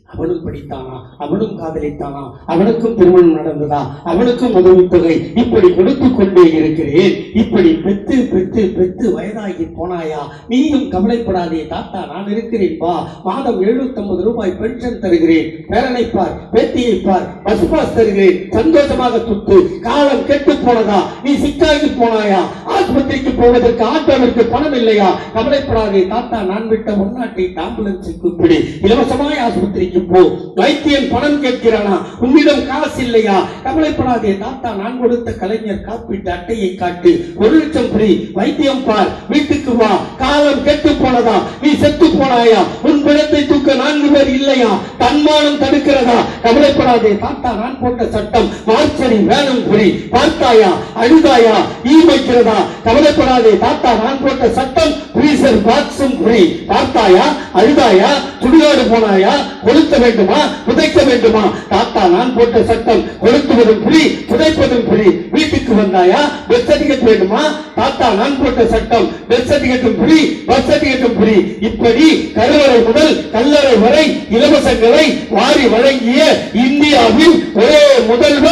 அவனும் படித்தானா? அவனும் காதலித்தானா? அவனுக்கும் திருமணம் நடந்ததா? அவனுக்கும் உதவித்தொகை. இப்படி கொடுத்து கொண்டே இருக்கிறேன். இப்படி பெத்து பெத்து பெத்து வயதாகி போனாயா? நீயும் கவலைப்படாதே தாத்தா, நான் இருக்கிறேன் வா, மாதம் 750 ரூபாய் பென்ஷன் தருகிறேன், பேரனை பார், பேத்தியை பார், பஸ் பாஸ் தருகிறேன், சந்தோஷமாக சுத்து. காலம் கெட்டு போனதா? நீ சிக்காகி போனாயா? ஆஸ்பத்திரிக்கு போவதற்கு ஆட்டோவிற்கு பணம் இல்லையா? கவலைப்படாதே தாத்தா, நான் விட்ட 108 ஆம்புலன்ஸை கூப்பிடு, இலவசமாய் ஆஸ்பத்திரிக்கு போ. வைத்தியன் பணம் கேட்கிறானா? உன்னிடம் காசு இல்லையா? கவலைப்படாதே தாத்தா, நான் கொடுத்த கலைஞர் காப்பீட்டு அட்டையை காட்டு, 1 லட்சம் ஃப்ரீ, வைத்தியம் பார், வீட்டுக்கு வா. காலம் கெட்டு போனதா? நீ செத்து போனாயா? உன் பிணத்தை தூக்க 4 பேர் இல்லையா? தன்மானம் தடுக்கிறதா? கவலைப்படாதே தாத்தா, நான் போட்ட சட்டம் மார்ச்சரி வேணும் ஃப்ரீ, பார்த்தாயா? அழுதாயா? ஈ வைக்கிறதா? கவலைப்படாதே தாத்தா, நான் போட்ட சட்டம் ஃப்ரீசர் பாக்ஸும் ஃப்ரீ, பார்த்தாயா? அழுதாயா? சுடுகாடு போனாயா? கொளுத்த வேண்டுமா? புதைக்க வேண்டுமா? தாத்தா, நான் போட்ட சட்டம் கொளுத்துவதும் ஃப்ரீ, புதைப்பதும் ஃப்ரீ. வீட்டுக்கு வந்தாயா? பஸ் சர்டிபிகேட் வேண்டுமா? தாத்தா, நான் போட்ட சட்டம் பஸ் சர்டிபிகேட்டும் ஃப்ரீ, பஸ் சர்டிபிகேட்டும் ஃப்ரீ. இப்படி கருவறை முதல் கல்லறை வரை இலவசங்களை வாரி வழங்கிய இந்தியாவில் ஒரே முதல்வர்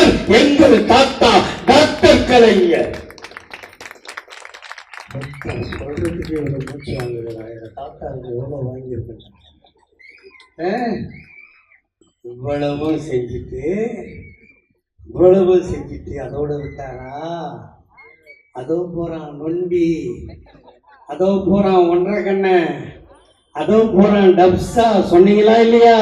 தாத்தாவுக்கு எவ்வளோ வாங்கியிருக்கேன். இவ்வளவும் செஞ்சுட்டு அதோட விட்டாரா? அதோ போறான் நொண்டி, அதோ போறான் ஒன்றரை கண்ண, அதோ போறான் டப்ஸா. சொன்னீங்களா இல்லையா?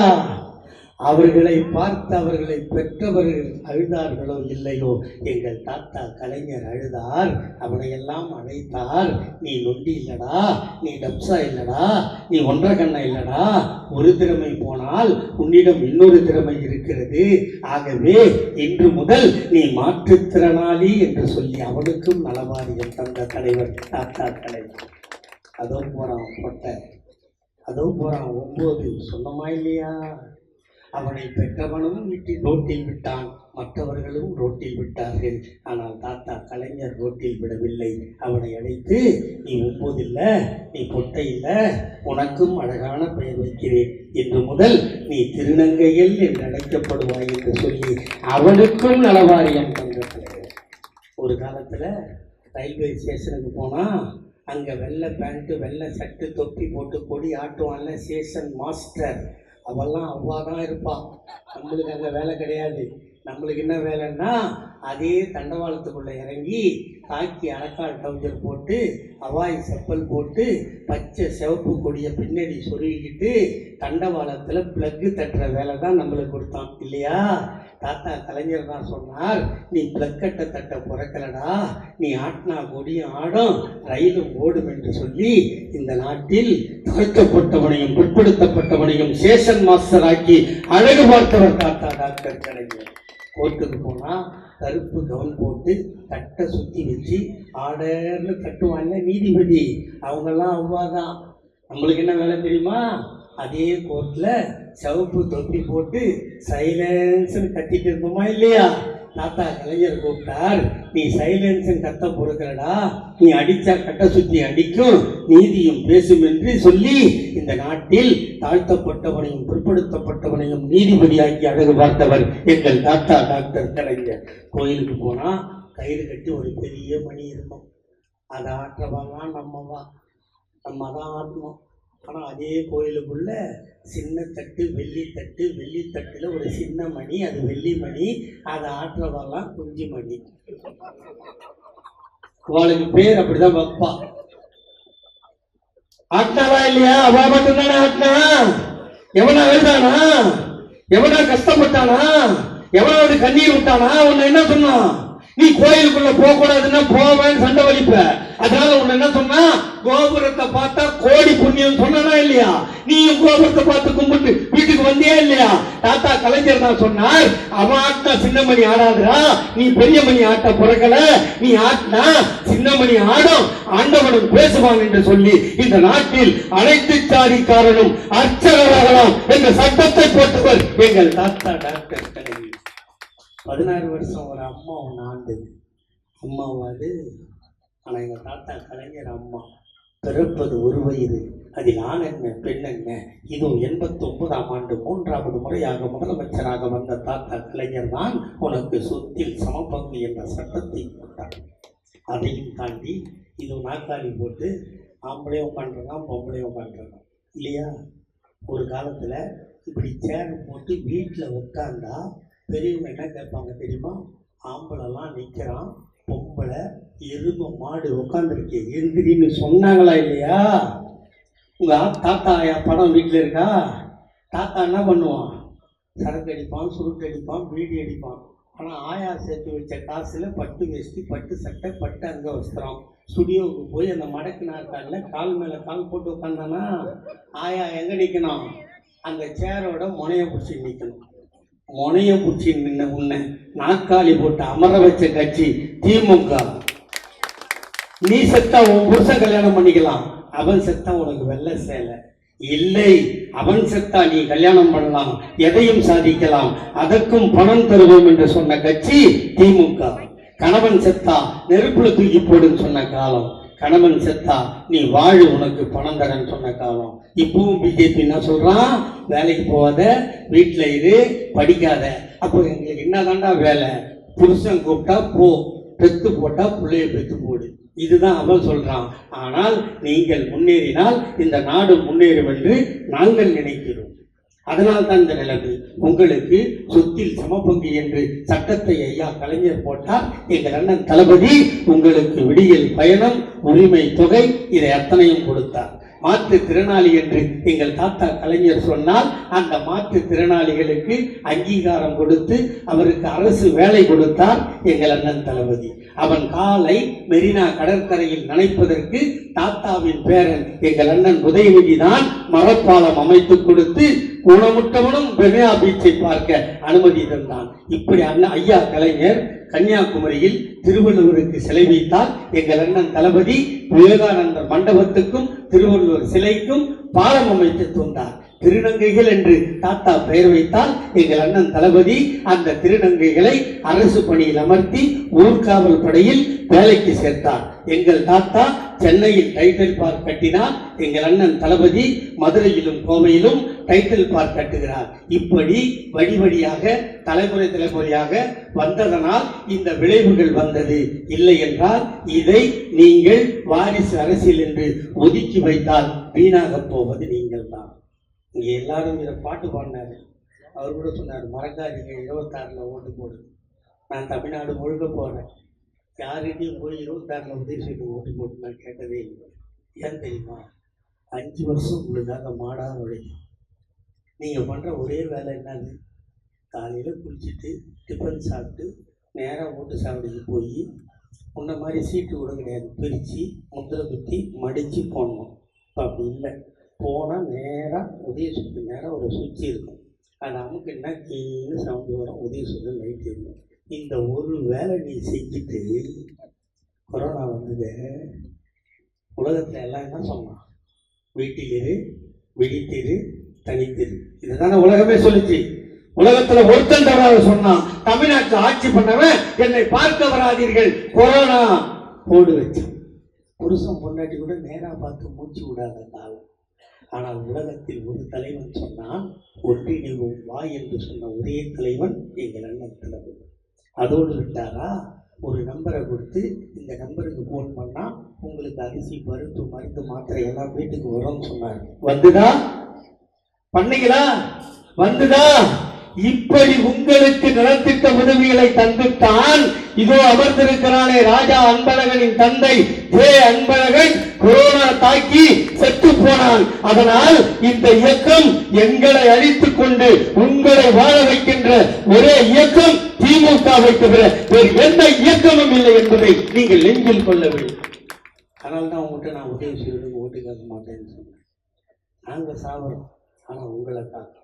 அவர்களை பார்த்து அவர்களை பெற்றவர்கள் அழுதார்களோ இல்லையோ, எங்கள் தாத்தா கலைஞர் அழுதார். அவனையெல்லாம் அழைத்தார். நீ நொண்டி இல்லடா, நீ டப்ஸா இல்லடா, நீ ஒன்றரை கண்ணா இல்லடா, ஒரு திறமை போனால் உன்னிடம் இன்னொரு திறமை இருக்கிறது. ஆகவே இன்று முதல் நீ மாற்றுத்திறனாளி என்று சொல்லி அவனுக்கும் நலவாரியம் தந்த தலைவர் தாத்தா கலைஞர். அதோ போறான் பொட்டை, அதோ போறான் 9. சொன்னமா இல்லையா? அவனை பெற்றவனும் ரோட்டில் விட்டான், மற்றவர்களும் ரோட்டில் விட்டார்கள். ஆனால் தாத்தா கலைஞர் ரோட்டில் விடவில்லை. அவனை அழைத்து, நீ 9 இல்லை, நீ பொட்டை இல்லை, உனக்கும் அழகான பெயர் வைக்கிறேன். இன்று முதல் நீ திருநங்கையில் என்று அழைக்கப்படுவாய் என்று சொல்லி அவனுக்கும் நலவாரியம் தந்த தலைவர். ஒரு காலத்தில் ரயில்வே ஸ்டேஷனுக்கு போனால் அங்கே வெள்ளை பேண்ட்டு வெள்ளை சட்டு தொப்பி போட்டு கொடி ஆட்டுவான்ல ஸ்டேஷன் மாஸ்டர், அவெல்லாம் அவ்வாதான் இருப்பான். நம்மளுக்கு அங்கே வேலை கிடையாது. நம்மளுக்கு என்ன வேலைன்னா அதே தண்டவாளத்துக்குள்ளே இறங்கி காக்கி அரைக்கால் டவுசர் போட்டு ஹவாய் செப்பல் போட்டு பச்சை சிவப்பு கொடியை பின்னாடி சொருகிக்கிட்டு தண்டவாளத்தில் ப்ளக்கு தட்டுற வேலை தான் நம்மளுக்கு கொடுத்தான் இல்லையா? தாத்தா கலைஞர் தான் சொன்னார், நீ ப்ளக்கட்டை தட்ட பிறக்கலடா, நீ ஆட்டினா கொடியும் ஆடும் ரயிலும் ஓடும் என்று சொல்லி இந்த நாட்டில் தாழ்த்தப்பட்டவனையும் பிற்படுத்தப்பட்டவனையும் ஸ்டேஷன் மாஸ்டர் ஆக்கி அழகு பார்த்தவர் தாத்தா டாக்டர் கலைஞர். கோர்ட்டுக்கு போனால் கருப்பு கவுன் போட்டு தட்டை சுற்றி வச்சு ஆர்டர்னு தட்டுவாங்க நீதிபதி. அவங்கெல்லாம் அவ்வாதான். நம்மளுக்கு என்ன வேலை தெரியுமா? அதே கோர்ட்டில் சிவப்பு தொப்பி போட்டு சைலன்ஸ்ன்னு கத்திட்டு இருந்தோமா இல்லையா? தாத்தா கலைஞர் கூப்பிட்டார், நீ சைலன்ஸ்ன்னு கத்த பொறுக்கிறடா, நீ அடித்தா கட்ட சுற்றி அடிக்கும், நீதியும் பேசும் என்று சொல்லி இந்த நாட்டில் தாழ்த்தப்பட்டவனையும் பிற்படுத்தப்பட்டவனையும் நீதிபதியாக்கி அழகு பார்த்தவர் எங்கள் தாத்தா டாக்டர் கலைஞர். கோயிலுக்கு போனால் கயிறு கட்டி ஒரு பெரிய மணி இருக்கும், அதை ஆற்றவாங்க நம்ம தான் ஆட்டணும். ஆனால் அதே கோயிலுக்குள்ள சின்ன தட்டு வெள்ளி தட்டில் ஒரு சின்ன மணி, அது வெள்ளி மணி, அதை ஆற்றவெல்லாம் குஞ்சு மணி. அவளுக்கு பேர் அப்படிதான் வைப்பா. ஆட்டினாவா இல்லையா? அவ மட்டும்தானே ஆட்டினா? எவனா எழுதானா? எவனா கஷ்டப்பட்டானா? எவனாவது கண்ணீர் விட்டானா? உன்னை என்ன சொன்னான்? நீ கோயிலுக்குள்ள போக கூடாதுன்னா போவேன்னு சண்டை வலிப்ப. அதனால உன்னை என்ன சொன்னா, கோபுரத்தை பார்த்தா கோடி புண்ணியம் சொன்னா இல்லையா? நீயும் கோபுரத்தை பார்த்து கும்பிட்டு வீட்டுக்கு வந்தியா இல்லையா? தாத்தா கலைஞர் தான் சொன்னார், அவன் ஆட்டினா சின்னமணி ஆடாதுடா, நீ பெரிய மணி ஆட்ட பிறக்கல, நீ ஆட்டினா சின்னமணி ஆடும், ஆண்டவனும் பேசுவான் என்று சொல்லி இந்த நாட்டில் அனைத்து சாதிக்காரனும் அர்ச்சகராகலாம் என்ற சட்டத்தை போட்டவர் எங்கள் தாத்தா டாக்டர் கலைஞர். 16 வருஷம் ஒரு அம்மா ஒன்று ஆண்டு அம்மாவாது. ஆனால் எங்கள் தாத்தா கலைஞர் அம்மா பிறப்பது ஒரு வயது, அதில் ஆண் என்ன பெண் என்ன. இது 89ஆம் ஆண்டு 3வது முறையாக முதலமைச்சராக வந்த தாத்தா கலைஞர் தான் உனக்கு சொத்தில் சமபங்கு என்ற சட்டத்தை போட்டார். அதையும் தாண்டி இது நாற்காலி போட்டு ஆம்பளையும் உட்காந்துருக்கான் பொம்பளையும் உட்காந்துருக்கான் இல்லையா? ஒரு காலத்தில் இப்படி சேர் போட்டு வீட்டில் உட்காந்தா பெரியவங்க என்ன கேட்பாங்க தெரியுமா? ஆம்பளைலாம் நிற்கிறான், பொம்பளை எருமை மாடு உட்காந்துருக்கு எந்திரின்னு சொன்னாங்களா இல்லையா? உங்கள் தாத்தா படம் வீட்டில் இருக்கா? தாத்தா என்ன பண்ணுவான்? சரக்கு அடிப்பான், சுருட்டு அடிப்பான், பீடி அடிப்பான். ஆனால் ஆயா சேர்த்து வச்ச காசில் பட்டு வேஷ்டி, பட்டு சட்டை, பட்டு அங்க வஸ்திரம். ஸ்டுடியோவுக்கு போய் அந்த மடக்கு நாற்காலில் கால் மேலே கால் போட்டு உட்காந்தானா ஆயா எங்கே நிற்கணும்? அந்த சேரோட முனையை பிடிச்சி நிற்கணும். முனைய பிடிச்சி நின்ன உன்னை நாற்காலி போட்டு அமர வச்ச கட்சி திமுக. நீ செத்தா உன் புருஷன் கல்யாணம் பண்ணிக்கலாம், அவன் செத்தா உனக்கு வெள்ளை சேலை இல்லை. அவன் செத்தா நீ கல்யாணம் பண்ணலாம், எதையும் சாதிக்கலாம், அதற்கும் பணம் தருவோம் என்று சொன்ன கட்சி திமுக. கணவன் செத்தா நெருப்புல தூக்கி போடுன்னு சொன்ன காலம், கணவன் செத்தா நீ வாழு உனக்கு பணம் தரேன்னு சொன்ன காலம். இப்பவும் பிஜேபி என்ன சொல்றான்? வேலைக்கு போகாத, வீட்டில் இரு, படிக்காத. அப்போ எங்களுக்கு என்னதாண்டா வேலை? புருஷன் கூப்பிட்டா போ, பெத்து போட்டா பிள்ளைய பெத்து போடு. இதுதான் அவன் சொல்றான். ஆனால் நீங்கள் முன்னேறினால் இந்த நாடு முன்னேறும் என்று நாங்கள் நினைக்கிறோம். அதனால் தான் இந்த நிலைமை. உங்களுக்கு சொத்தில் சமபங்கு என்று சட்டத்தை ஐயா கலைஞர் போட்டார். எங்கள் அண்ணன் தளபதி உங்களுக்கு விடியல் பயணம், உரிமை தொகை, இதை அத்தனையும் கொடுத்தார். மாற்றுத்திறனாளி என்று எங்கள் தாத்தா கலைஞர் சொன்னால் அந்த மாற்றுத்திறனாளிகளுக்கு அங்கீகாரம் கொடுத்து அவருக்கு அரசு வேலை கொடுத்தார் எங்கள் அண்ணன் தளபதி. அவன் காலை மெரினா கடற்கரையில் நனைப்பதற்கு தாத்தாவின் பேரன் எங்கள் அண்ணன் உதயநிதி தான் மரப்பாலம் அமைத்து கொடுத்து ஊனமுற்றவனும் மெரினா பீச்சை பார்க்க அனுமதி தந்தான். இப்படி அண்ணன் ஐயா கலைஞர் கன்னியாகுமரியில் திருவள்ளுவருக்கு சிலை வைத்தால் எங்கள் அண்ணன் தளபதி விவேகானந்தர் மண்டபத்துக்கும் திருவள்ளுவர் சிலைக்கும் பாலம் அமைத்து தந்தார். திருநங்கைகள் என்று தாத்தா பெயர் வைத்தால் எங்கள் அண்ணன் தளபதி அந்த திருநங்கைகளை அரசு பணியில் அமர்த்தி ஊர்காவல் படையில் வேலைக்கு சேர்த்தார். எங்கள் தாத்தா சென்னையில் டைட்டில் பார்க் கட்டினார். எங்கள் அண்ணன் தளபதி மதுரையிலும் கோவையிலும் டைட்டில் பார்க் கட்டுகிறார். இப்படி வழிவழியாக தலைமுறையாக வந்ததனால் இந்த விளைவுகள் வந்தது. இல்லை என்றால் இதை நீங்கள் வாரிசு அரசியல் என்று ஒதுக்கி வைத்தால் வீணாக போவது நீங்கள் தான். இங்கே எல்லாரும் இதை பாட்டு பாடினாரு. அவர் கூட சொன்னார், மறக்காதீங்க 26 ஓட்டு போடு. நான் தமிழ்நாடு முழுக்க போகிறேன், யார்கிட்டையும் போய் 26 உதவி செய்து ஓட்டு போட்டு நான் கேட்டதே இல்லை. ஏன் தெரியுமா? 5 வருஷம் உங்களுக்காக மாடாக உழைக்கும். நீங்கள் பண்ணுற ஒரே வேலை என்னது? காலையில் குளிச்சுட்டு டிஃபன் சாப்பிட்டு நேராக ஓட்டு சாவடிக்கு போய் முன்ன மாதிரி சீட்டு கூட கிடையாது, பிரித்து முத்திரை குத்தி மடித்து போடணும். இப்போ அப்படி இல்லை. போனால் நேராக உதய சுற்று நேராக ஒரு சுவிட்ச் இருக்கும், அது அமுக்குன்னா கீழே சவுண்டு வரும், உதய சுற்று லைட் இருக்கும். இந்த ஒரு வேலை நீ செஞ்சுட்டு கொரோனா வந்தது. உலகத்தில் எல்லாம் என்ன சொன்னான்? வீட்டிலிரு, விழித்திரு, தனித்திரு. இதுதானே உலகமே சொல்லிச்சு. உலகத்துல ஒருத்தன் தவறாக சொன்னான், தமிழ்நாட்டில் ஆட்சி பண்ணவன் என்னை பார்க்க வராதீர்கள், கொரோனா போடு வச்சான். புருஷன் பொண்டாட்டி கூட நேராக பார்த்து மூச்சு விடாத காலம். ஆனால் உலகத்தில் ஒரு தலைவன் சொன்னான், ஒன்றிணைவோம் வா என்று சொன்ன ஒரே தலைவன் எங்கள் அண்ணன் தளபதி. அதோடு விட்டாரா? ஒரு நம்பரை கொடுத்து இந்த நம்பருக்கு ஃபோன் பண்ணால் உங்களுக்கு அரிசி, பருப்பு, மருந்து, மாத்திரை எல்லாம் வீட்டுக்கு வரும்னு சொன்னார். வந்துதா? பண்ணீங்களா? வந்துதா? இப்படி உங்களுக்கு நலத்திட்ட உதவிகளை தந்துத்தான் இதோ அமர்ந்திருக்கிறானே ராஜா அன்பழகனின் தந்தை ஜே அன்பழகன் கொரோனா தாக்கி செத்து போனான். அதனால் இந்த இயக்கம் எங்களை அழித்துக் கொண்டு உங்களை வாழ வைக்கின்ற ஒரே இயக்கம் திமுகவை தவிர வேறு எந்த இயக்கமும் இல்லை என்பதை நீங்கள் நெஞ்சில் கொள்ள வேண்டும். அதனால தான் உங்கள்கிட்ட நான் உதவி செய்வது ஓட்டு கேட்க மாட்டேன்னு சொன்னேன். நாங்கள் சாவறோம், ஆனால் உங்களை காக்க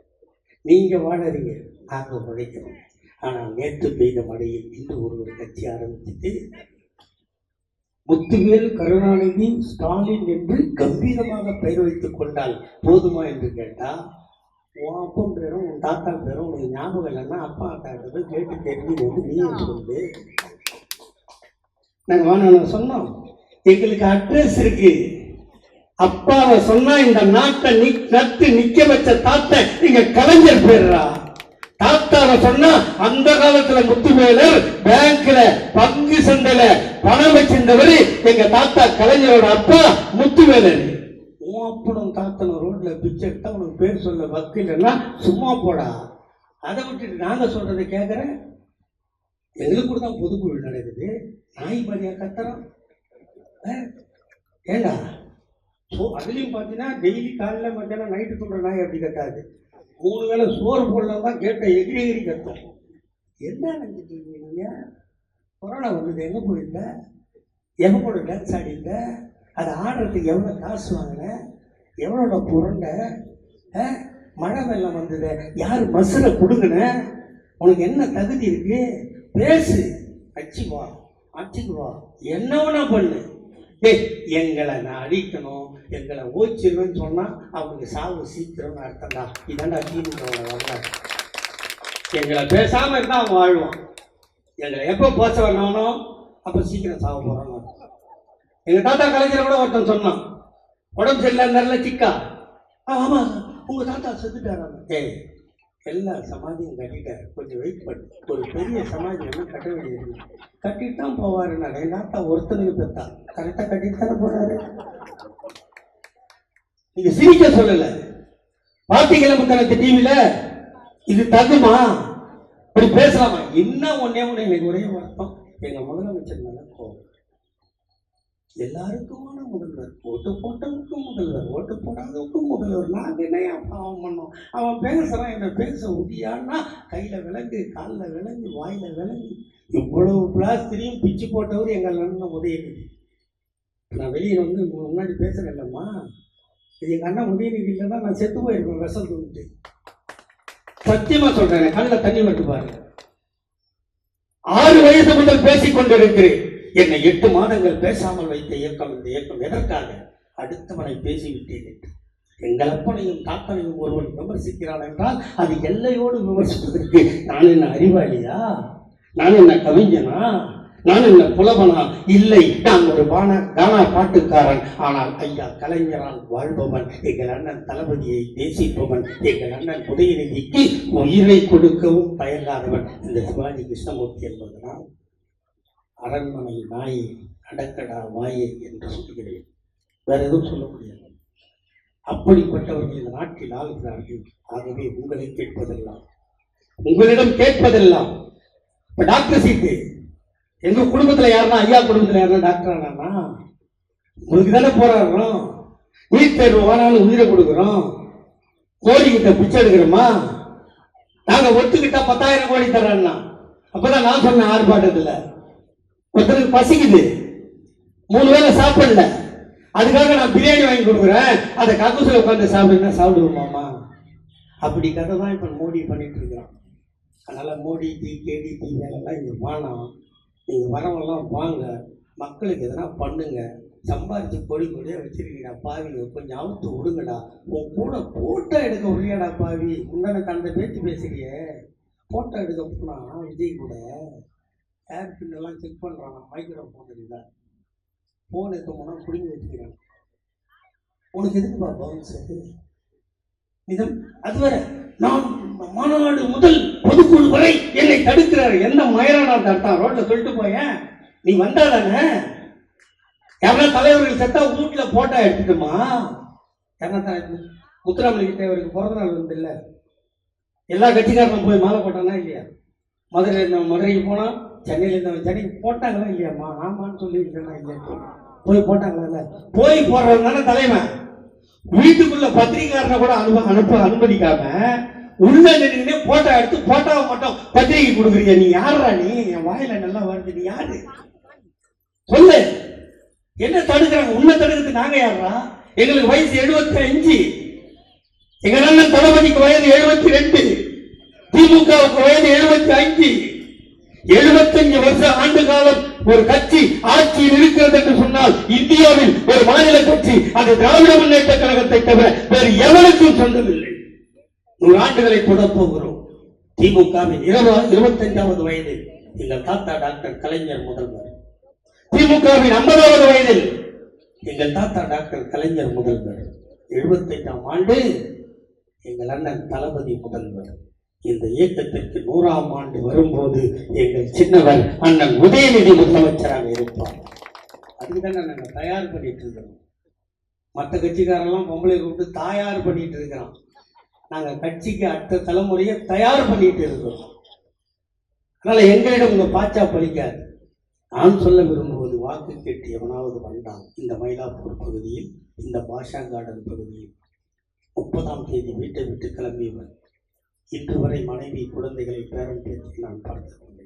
நீங்கள் வாழறீங்க, நாங்கள் உழைக்கிறோம். ஆனால் நேற்று பெய்த மழையில் இன்று ஒரு கட்சி ஆரம்பிச்சுட்டு முத்துவேல், கருணாநிதி, ஸ்டாலின் என்று கம்பீரமாக பெயர் வைத்துக் கொண்டால் போதுமா என்று கேட்டால், உன் அப்பன் பேரும் உன் தாத்தா பேரும் உனக்கு ஞாபகம் இல்லைன்னா அப்பா அக்காட்ட போய் கேட்டு தெரிஞ்சு வந்து நீயே சொல்லு. நாங்கள் சொன்னோம், எங்களுக்கு அட்ரஸ் இருக்கு. அப்பாவை சொன்னா இந்த நாட்டை நட்டு நிக்க வச்ச தாத்தா நீங்க கலைஞர் பேர்ரா. தாத்தாவை சொன்னா அந்த காலத்துல முத்துவேலர் பேங்க்ல பங்கு சந்தையில பணம் வச்சிருந்தவர் எங்க தாத்தா கலைஞரோட அப்பா முத்துவேலர். உன் அப்பனும் தாத்தனும் ரோட்ல பிச்சை எடுத்தா உனக்கு பேர் சொல்ல வக்கு இல்லைன்னா சும்மா போடா. அதை விட்டுட்டு நாங்க சொல்றதை கேட்கறேன். எங்களுக்கு கூட தான் பொதுக்குழு நடக்குது, நாய் மாதிரியா கத்துறோம். ஏண்டா அதுலேயும் பார்த்தீங்கன்னா டெய்லி காலையில் மத்தியானம் நைட்டு சொல்கிற நாய் அப்படி கட்டாது. 3 வேளை சோறு போடலாம் தான் கேட்ட எகிரி எகிரி கட்டும். என்ன நினைச்சிட்டு நீங்கள்? கொரோனா வந்தது, எங்கே போயிருந்த? எங்கே போட டான்ஸ் ஆடிங்க? அதை ஆடுறதுக்கு எவ்வளோ காசு வாங்கின? எவ்வளோட புரண்டை? மழை வெள்ளம் வந்தது, யார் மசுரை கொடுங்கன? உனக்கு என்ன தகுதி இருக்கு? பேசு, அச்சுக்குவா அச்சுக்குவா, என்ன வேணா பண்ணு. எங்களை நான் அழிக்கணும், எங்களை ஓச்சிருவேன்னு சொன்னால் அவங்களுக்கு சாவு சீக்கிரம்னு அர்த்தம்டா. இதாண்டா திமுக வரலாறு. எங்களை பேசாமல் இருந்தால் அவன் வாழ்வான். எங்களை எப்போ பேச வரணும் அப்போ சீக்கிரம் சாவு போகிறான். எங்கள் தாத்தா கலைஞர் கூட ஒருத்தன் சொன்னான், உடம்பு சரியில்லை சிக்கா. ஆமாம், உங்கள் தாத்தா செத்துட்டாராம். எல்லா சமாதியும் கட்டிட்டார். கொஞ்சம் வெயிட் பண்ணு, ஒரு பெரிய சமாதி ஒன்று கட்ட வேண்டியது. கட்டிட்டு தான் போவார். நான் எங்கள் ஆத்தா ஒருத்தனுக்கு பெற்றா கரெக்டாக கட்டிட்டு தானே போறாரு. நீங்க சிரிக்க சொல்லல, பார்த்தீங்களா மக்களுக்கு டிவியில? இது தகுமா? இப்படி பேசலாமா? என்ன ஒன்னே ஒன்று எனக்கு ஒரே வருத்தம், எங்க முதலமைச்சர் மேல கோபம். எல்லாருக்குமான முதல்வர், ஓட்டு போட்டவனுக்கும் முதல்வர், ஓட்டு போடாதவனுக்கும் முதல்வர். நாங்க என்ன பாவம் பண்ணோம்? அவன் பேசுறான், என்ன பேச உதியான்னா கையில விலங்கு, காலில் விலங்கு, வாயில விலங்கு, இவ்வளவு பிளாஸ்திரியும் பிச்சு போட்டவர் எங்கள் அண்ணன் உதயநிதி. நான் வெளியே வந்து முன்னாடி பேசுறேன் இல்லம்மா, இது எங்க அண்ணன் உதயநிதி இல்லைன்னா நான் செத்து போயிருப்பேன் விஷம் தூக்கிட்டு. சத்தியமா சொல்றேன், கண்ணில் தண்ணி வந்து பாருங்க. 6 வயசு முதல் பேசிக் கொண்டிருக்கிறேன். என்னை 8 மாதங்கள் பேசாமல் வைத்த இயக்கம் இந்த இயக்கம் எதற்காக? அடுத்தவனை பேசிவிட்டேன் என்று. எங்கள் அப்பனையும் தாத்தனையும் ஒருவன் விமர்சிக்கிறான் என்றால் அது எல்லையோடு விமர்சிப்பதற்கு நான் என்ன அறிவாளியா? நான் என்ன கவிஞனா? நான் என்ன புலவனா? இல்லை, நான் ஒரு கானா பாட்டுக்காரன். ஆனால் ஐயா கலைஞரால் வாழ்பவன், எங்கள் அண்ணன் தளபதியை நேசிப்பவன், எங்கள் அண்ணன் உதயநிதிக்கு உயிரை கொடுக்கவும் தயங்காதவன் இந்த சிவாஜி கிருஷ்ணமூர்த்தி என்பதனால் அரண்மனை நாயை அடக்கடா வாயை என்று சொல்கிறேன். வேற எதுவும் சொல்ல முடியாது. அப்படிப்பட்டவர்கள் இந்த நாட்டில் ஆளுகிறார்கள். ஆகவே உங்களை கேட்பதெல்லாம், உங்களிடம் கேட்பதெல்லாம், இப்ப டாக்டர் சீட்டு எங்க குடும்பத்துல யாருன்னா, ஐயா குடும்பத்துல யாருன்னா டாக்டர் ஆனா உங்களுக்கு தானே போராடுறோம். நீட் தேர்வு வானாலும் உயிரை கொடுக்குறோம். கோடி கிட்ட பிச்சை எடுக்கிறோமா? நாங்க ஒத்துக்கிட்டா 10,000 கோடி தர்றோம்னா அப்பதான் நான் சொன்னேன் ஆர்ப்பாட்டத்துல. ஒருத்தருக்கு பசிக்குது, 3 வேளை சாப்பிடல, அதுக்காக நான் பிரியாணி வாங்கி கொடுக்குறேன், அதை கக்கூசில் உட்காந்து சாப்பிடுன்னா சாப்பிடுவோமாமா? அப்படி கதை தான் இப்போ மோடி பண்ணிட்டு இருக்கிறான். அதனால மோடி கேடிபி வேலைலாம் இங்கே வானம். நீங்கள் வரவெல்லாம் வாங்க, மக்களுக்கு எதனா பண்ணுங்க. சம்பாதிச்சு கொடி கொடியாக வச்சிருக்கீங்கடா பாவிங்க, கொஞ்சம் அவுத்து விடுங்கடா. உன் கூட போட்டோ எடுக்க முடியாடா பாவி. முன்னாடி அந்த பேச்சு பேசுறியே, போட்டோ எடுக்க போனா விஜய் கூட ஏர் பின்னெல்லாம் செக் பண்ணுறான். மைக்ரோ ஃபோன் இல்லை, ஃபோன் எடுத்து போனால் பிடிங்கி வச்சுக்கிறான். உனக்கு எதுக்குப்பா பவுன்ஸு? நிதம் அது வேற. நான் மாநாடு முதல் பொதுக்குழு வரை என்னை தடுக்கிறாரு. எந்த மயிரானா தடுத்தான்? ரோட்ல சொல்லிட்டு போயேன், நீ வந்தாதானே. யாரா தலைவர்கள் செத்தா வீட்டுல போட்டோ எடுத்துட்டுமா? யாரா முத்துராமலிங்க தேவருக்கு பிறந்த நாள் வந்து இல்லை, எல்லா கட்சிக்காரனும் போய் மாலை போட்டானா இல்லையா? மதுரையில் இருந்தவன் மதுரைக்கு போனா, சென்னையில் இருந்தவன் சென்னைக்கு போட்டாங்களா இல்லையாம்மா? ஆமான்னு சொல்லியிருக்கேன்னா இல்லையா? போய் போட்டாங்களா? போய் போடுறவங்க தானே தலைவன். வீட்டுக்குள்ள பத்திரிகைக்காரனை கூட அனுமதிக்காம உள்ள நின்று போட்டோ எடுத்து போட்டோவை மட்டும் பத்திரிகை கொடுக்குறீங்க. நீ யாரா? நீ என் வாயில நல்லா வருது, நீ யாரு சொல்லு? என்ன தடுக்கிறாங்க? உன்னை தடுக்கிறது நாங்க யாரா? எங்களுக்கு வயசு 75, எங்க அண்ணன் தளபதிக்கு வயது 72, திமுகவுக்கு வயது 75. 75 வருஷ ஆண்டு காலம் ஒரு கட்சி ஆட்சியில் இருக்கிறது என்று சொன்னால் இந்தியாவில் ஒரு மாநில கட்சி அது திராவிட முன்னேற்ற கழகத்தை தவிர வேறு எவருக்கும் சொந்தமில்லை. 100 ஆண்டுகளை தொடப்போகிறோம். திமுகவின் 25வது வயதில் எங்கள் தாத்தா டாக்டர் கலைஞர் முதல்வர். திமுகவின் 50வது வயதில் எங்கள் தாத்தா டாக்டர் கலைஞர் முதல்வர். 75ஆம் ஆண்டு எங்கள் அண்ணன் தளபதி முதல்வர். இந்த இயக்கத்திற்கு 100ஆம் ஆண்டு வரும்போது எங்கள் சின்னவர் அண்ணன் உதயநிதி முதலமைச்சராக இருப்பார். அதுக்குதானே நாங்கள் தயார் பண்ணிட்டு இருக்கிறோம். மற்ற கட்சிக்காரெல்லாம் பொம்பளை கூப்பிட்டு தயார் பண்ணிட்டு இருக்கிறோம். நாங்கள் கட்சிக்கு அடுத்த தலைமுறையை தயார் பண்ணிட்டு இருக்கிறோம். அதனால எங்களிடம் உங்க பாச்சா பலிக்காது. நான் சொல்ல விரும்புவது, வாக்கு கேட்டு எவனாவது வந்தான் இந்த மயிலாப்பூர் பகுதியில், இந்த பாஷா கார்டன் பகுதியில் 30ஆம் தேதி வீட்டை விட்டு கிளம்பியவர். இன்று வரை மனைவி, குழந்தைகளை, பேரன் பேத்தி நான் பார்த்ததில்லை.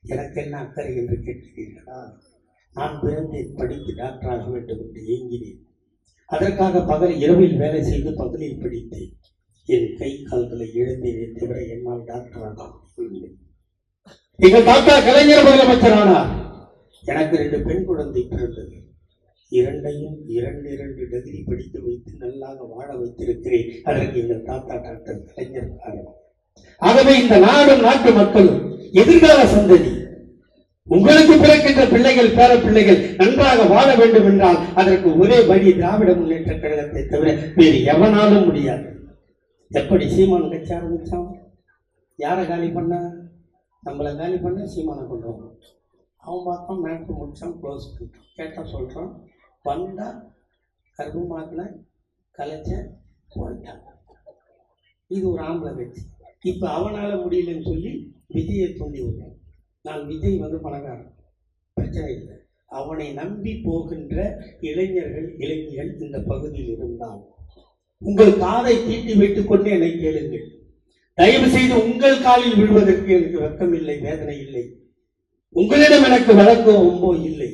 எனக்கு என்ன அக்கறை என்று கேட்கிறீர்களா? நான் பிறந்தேன், படித்து டாக்டராக வேண்டும் என்று ஏங்கினேன். அதற்காக பகல் இரவில் வேலை செய்து பகலில் படித்தேன். என் கை கால்களை இழந்தேனே தவிர என்னால் டாக்டராக இல்லை. எங்கள் தாத்தா கலைஞர் முதலமைச்சரானார். எனக்கு 2 பெண் குழந்தை பிறந்தது. 2ஐயும் 2 டிகிரி படித்து வைத்து நல்லாக வாழ வைத்திருக்கிறேன். அதற்கு எங்கள் தாத்தா டாக்டர் கலைஞர் காரணம். ஆகவே இந்த நாடும் நாட்டு மக்களும் எதிர்கால சந்ததி, உங்களுக்கு பிறக்கின்ற பிள்ளைகள், பேர பிள்ளைகள் நன்றாக வாழ வேண்டும் என்றால் அதற்கு ஒரே வழி திராவிட முன்னேற்ற கழகத்தை தவிர வேறு எவனாலும் முடியாது. எப்படி சீமான் கட்சி ஆரம்பிச்சான்? யாரை காலி பண்ண? நம்மளை காலி பண்ண சீமானை கொண்டு வரோம். அவன் பார்த்தான், மேட்ரு முடிச்சான், க்ளோஸ் பண்ணிட்டான். கேட்டால் சொல்கிறான், வந்தால் கர்ப்பமாக்கின கலைச்ச போயிட்டான். இது ஒரு ஆம்பளை கட்சி. இப்போ அவனால் முடியலன்னு சொல்லி விஜயை தூண்டி விடுறான். நான் விஜய் பணக்காரன், பிரச்சனை இல்லை. அவனை நம்பி போகின்ற இளைஞர்கள் இளைஞர்கள் இந்த பகுதியில் இருந்தால் உங்கள் காதை தீட்டி வைத்துக் கொண்டு என்னை கேளுங்கள். தயவு செய்து உங்கள் காலில் விழுவதற்கு எனக்கு வெட்கம் இல்லை, வேதனை இல்லை. உங்களிடம் எனக்கு வழக்கோ ஒம்போ இல்லை.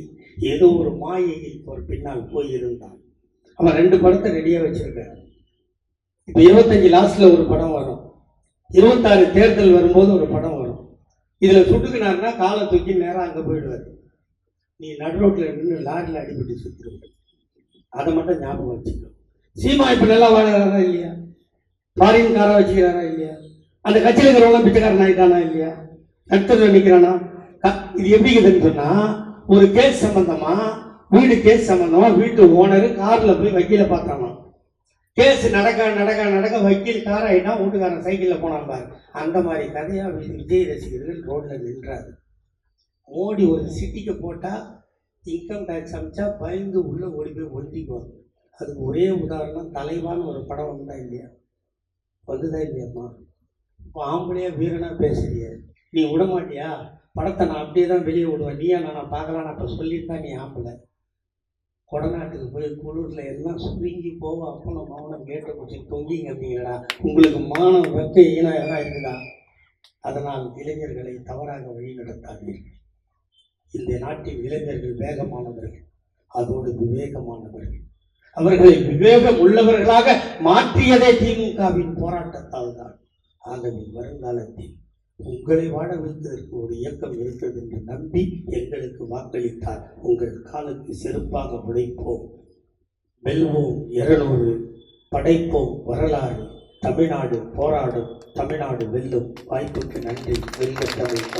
ஏதோ ஒரு மாயையில் ஒரு பின்னால் போயிருந்தான். அவன் 2 படத்தை ரெடியாக வச்சிருக்கான். இப்போ 25 லாஸ்ட்ல ஒரு படம் வரும், 26 தேர்தல் வரும்போது ஒரு படம் வரும். இதில் சுட்டுக்கினாருன்னா காலை தூக்கி நேராக அங்கே போயிடுவார். நீ நடு ரோட்டில் இருந்து லாரியில் அடிபட்டு சுற்றுருங்க. அதை மட்டும் ஞாபகம் வச்சுக்கோ. சீமா இப்போ நல்லா வாழறாரா இல்லையா? ஃபாரின் காரை வச்சுக்கிறாரா இல்லையா? அந்த கட்சியில் இருக்கிறவங்க பிச்சைக்காரன் ஆகிட்டானா இல்லையா? நடுத்தரில் நிற்கிறானா? இது எப்படி இருக்குதுன்னு சொன்னால், ஒரு கேஸ் சம்பந்தமா, வீடு கேஸ் சம்பந்தமா வீட்டு ஓனர் காரில் போய் வக்கீலை பார்த்தானா. கேஸ் நடக்க வக்கீல் கார் ஆகிட்டா வீட்டுக்காரன் சைக்கிளில் போனான் பாரு. அந்த மாதிரி கதையாக விஜய் ரசிகர்கள் ரோட்டில் நின்றாரு. மோடி ஒரு சிட்டிக்கு போட்டால் இன்கம் டேக்ஸ் அமைச்சா பயந்து உள்ளே ஓடி போய் ஒட்டிக்குவாங்க. அதுக்கு ஒரே உதாரணம், தலைவான்னு ஒரு படம் வந்தா இல்லையா? வந்துதா இல்லையாம்மா? இப்போ ஆம்பளையா வீரனாக பேசுறிய, நீ விட மாட்டியா? படத்தை நான் அப்படியே தான் வெளியே விடுவேன். நீயா நான் பார்க்கலாம், நான் இப்போ சொல்லியிருந்தா நீ ஆம்பளை. கொடநாட்டுக்கு போய் குளூரில் எல்லாம் சுருங்கி போவோம். அப்போ நம்ம மௌனம் கேட்டு பிடிச்சி தொங்கிங்க அப்படிங்களா? உங்களுக்கு மானம் வெக்க ஈனம் எல்லாம் இருக்குதா? அதனால் இளைஞர்களை தவறாக வழி நடத்தாதீர்கள். இந்த நாட்டின் இளைஞர்கள் வேகமானவர்கள், அதோடு விவேகமானவர்கள். அவர்களை விவேகம் உள்ளவர்களாக மாற்றியதே திமுகவின் போராட்டத்தால் தான். ஆகவே வருங்காலத்தில் உங்களை வாழ வைத்ததற்கு ஒரு இயக்கம் இருக்கிறது என்று நம்பி எங்களுக்கு வாக்களித்தார். உங்கள் காலுக்கு செருப்பாக உழைப்போம், வெல்வோம் 200, படைப்போம் வரலாறு. தமிழ்நாடு போராடும், தமிழ்நாடு வெல்லும். வாய்ப்புக்கு நன்றி. வெல்க தமிழ்.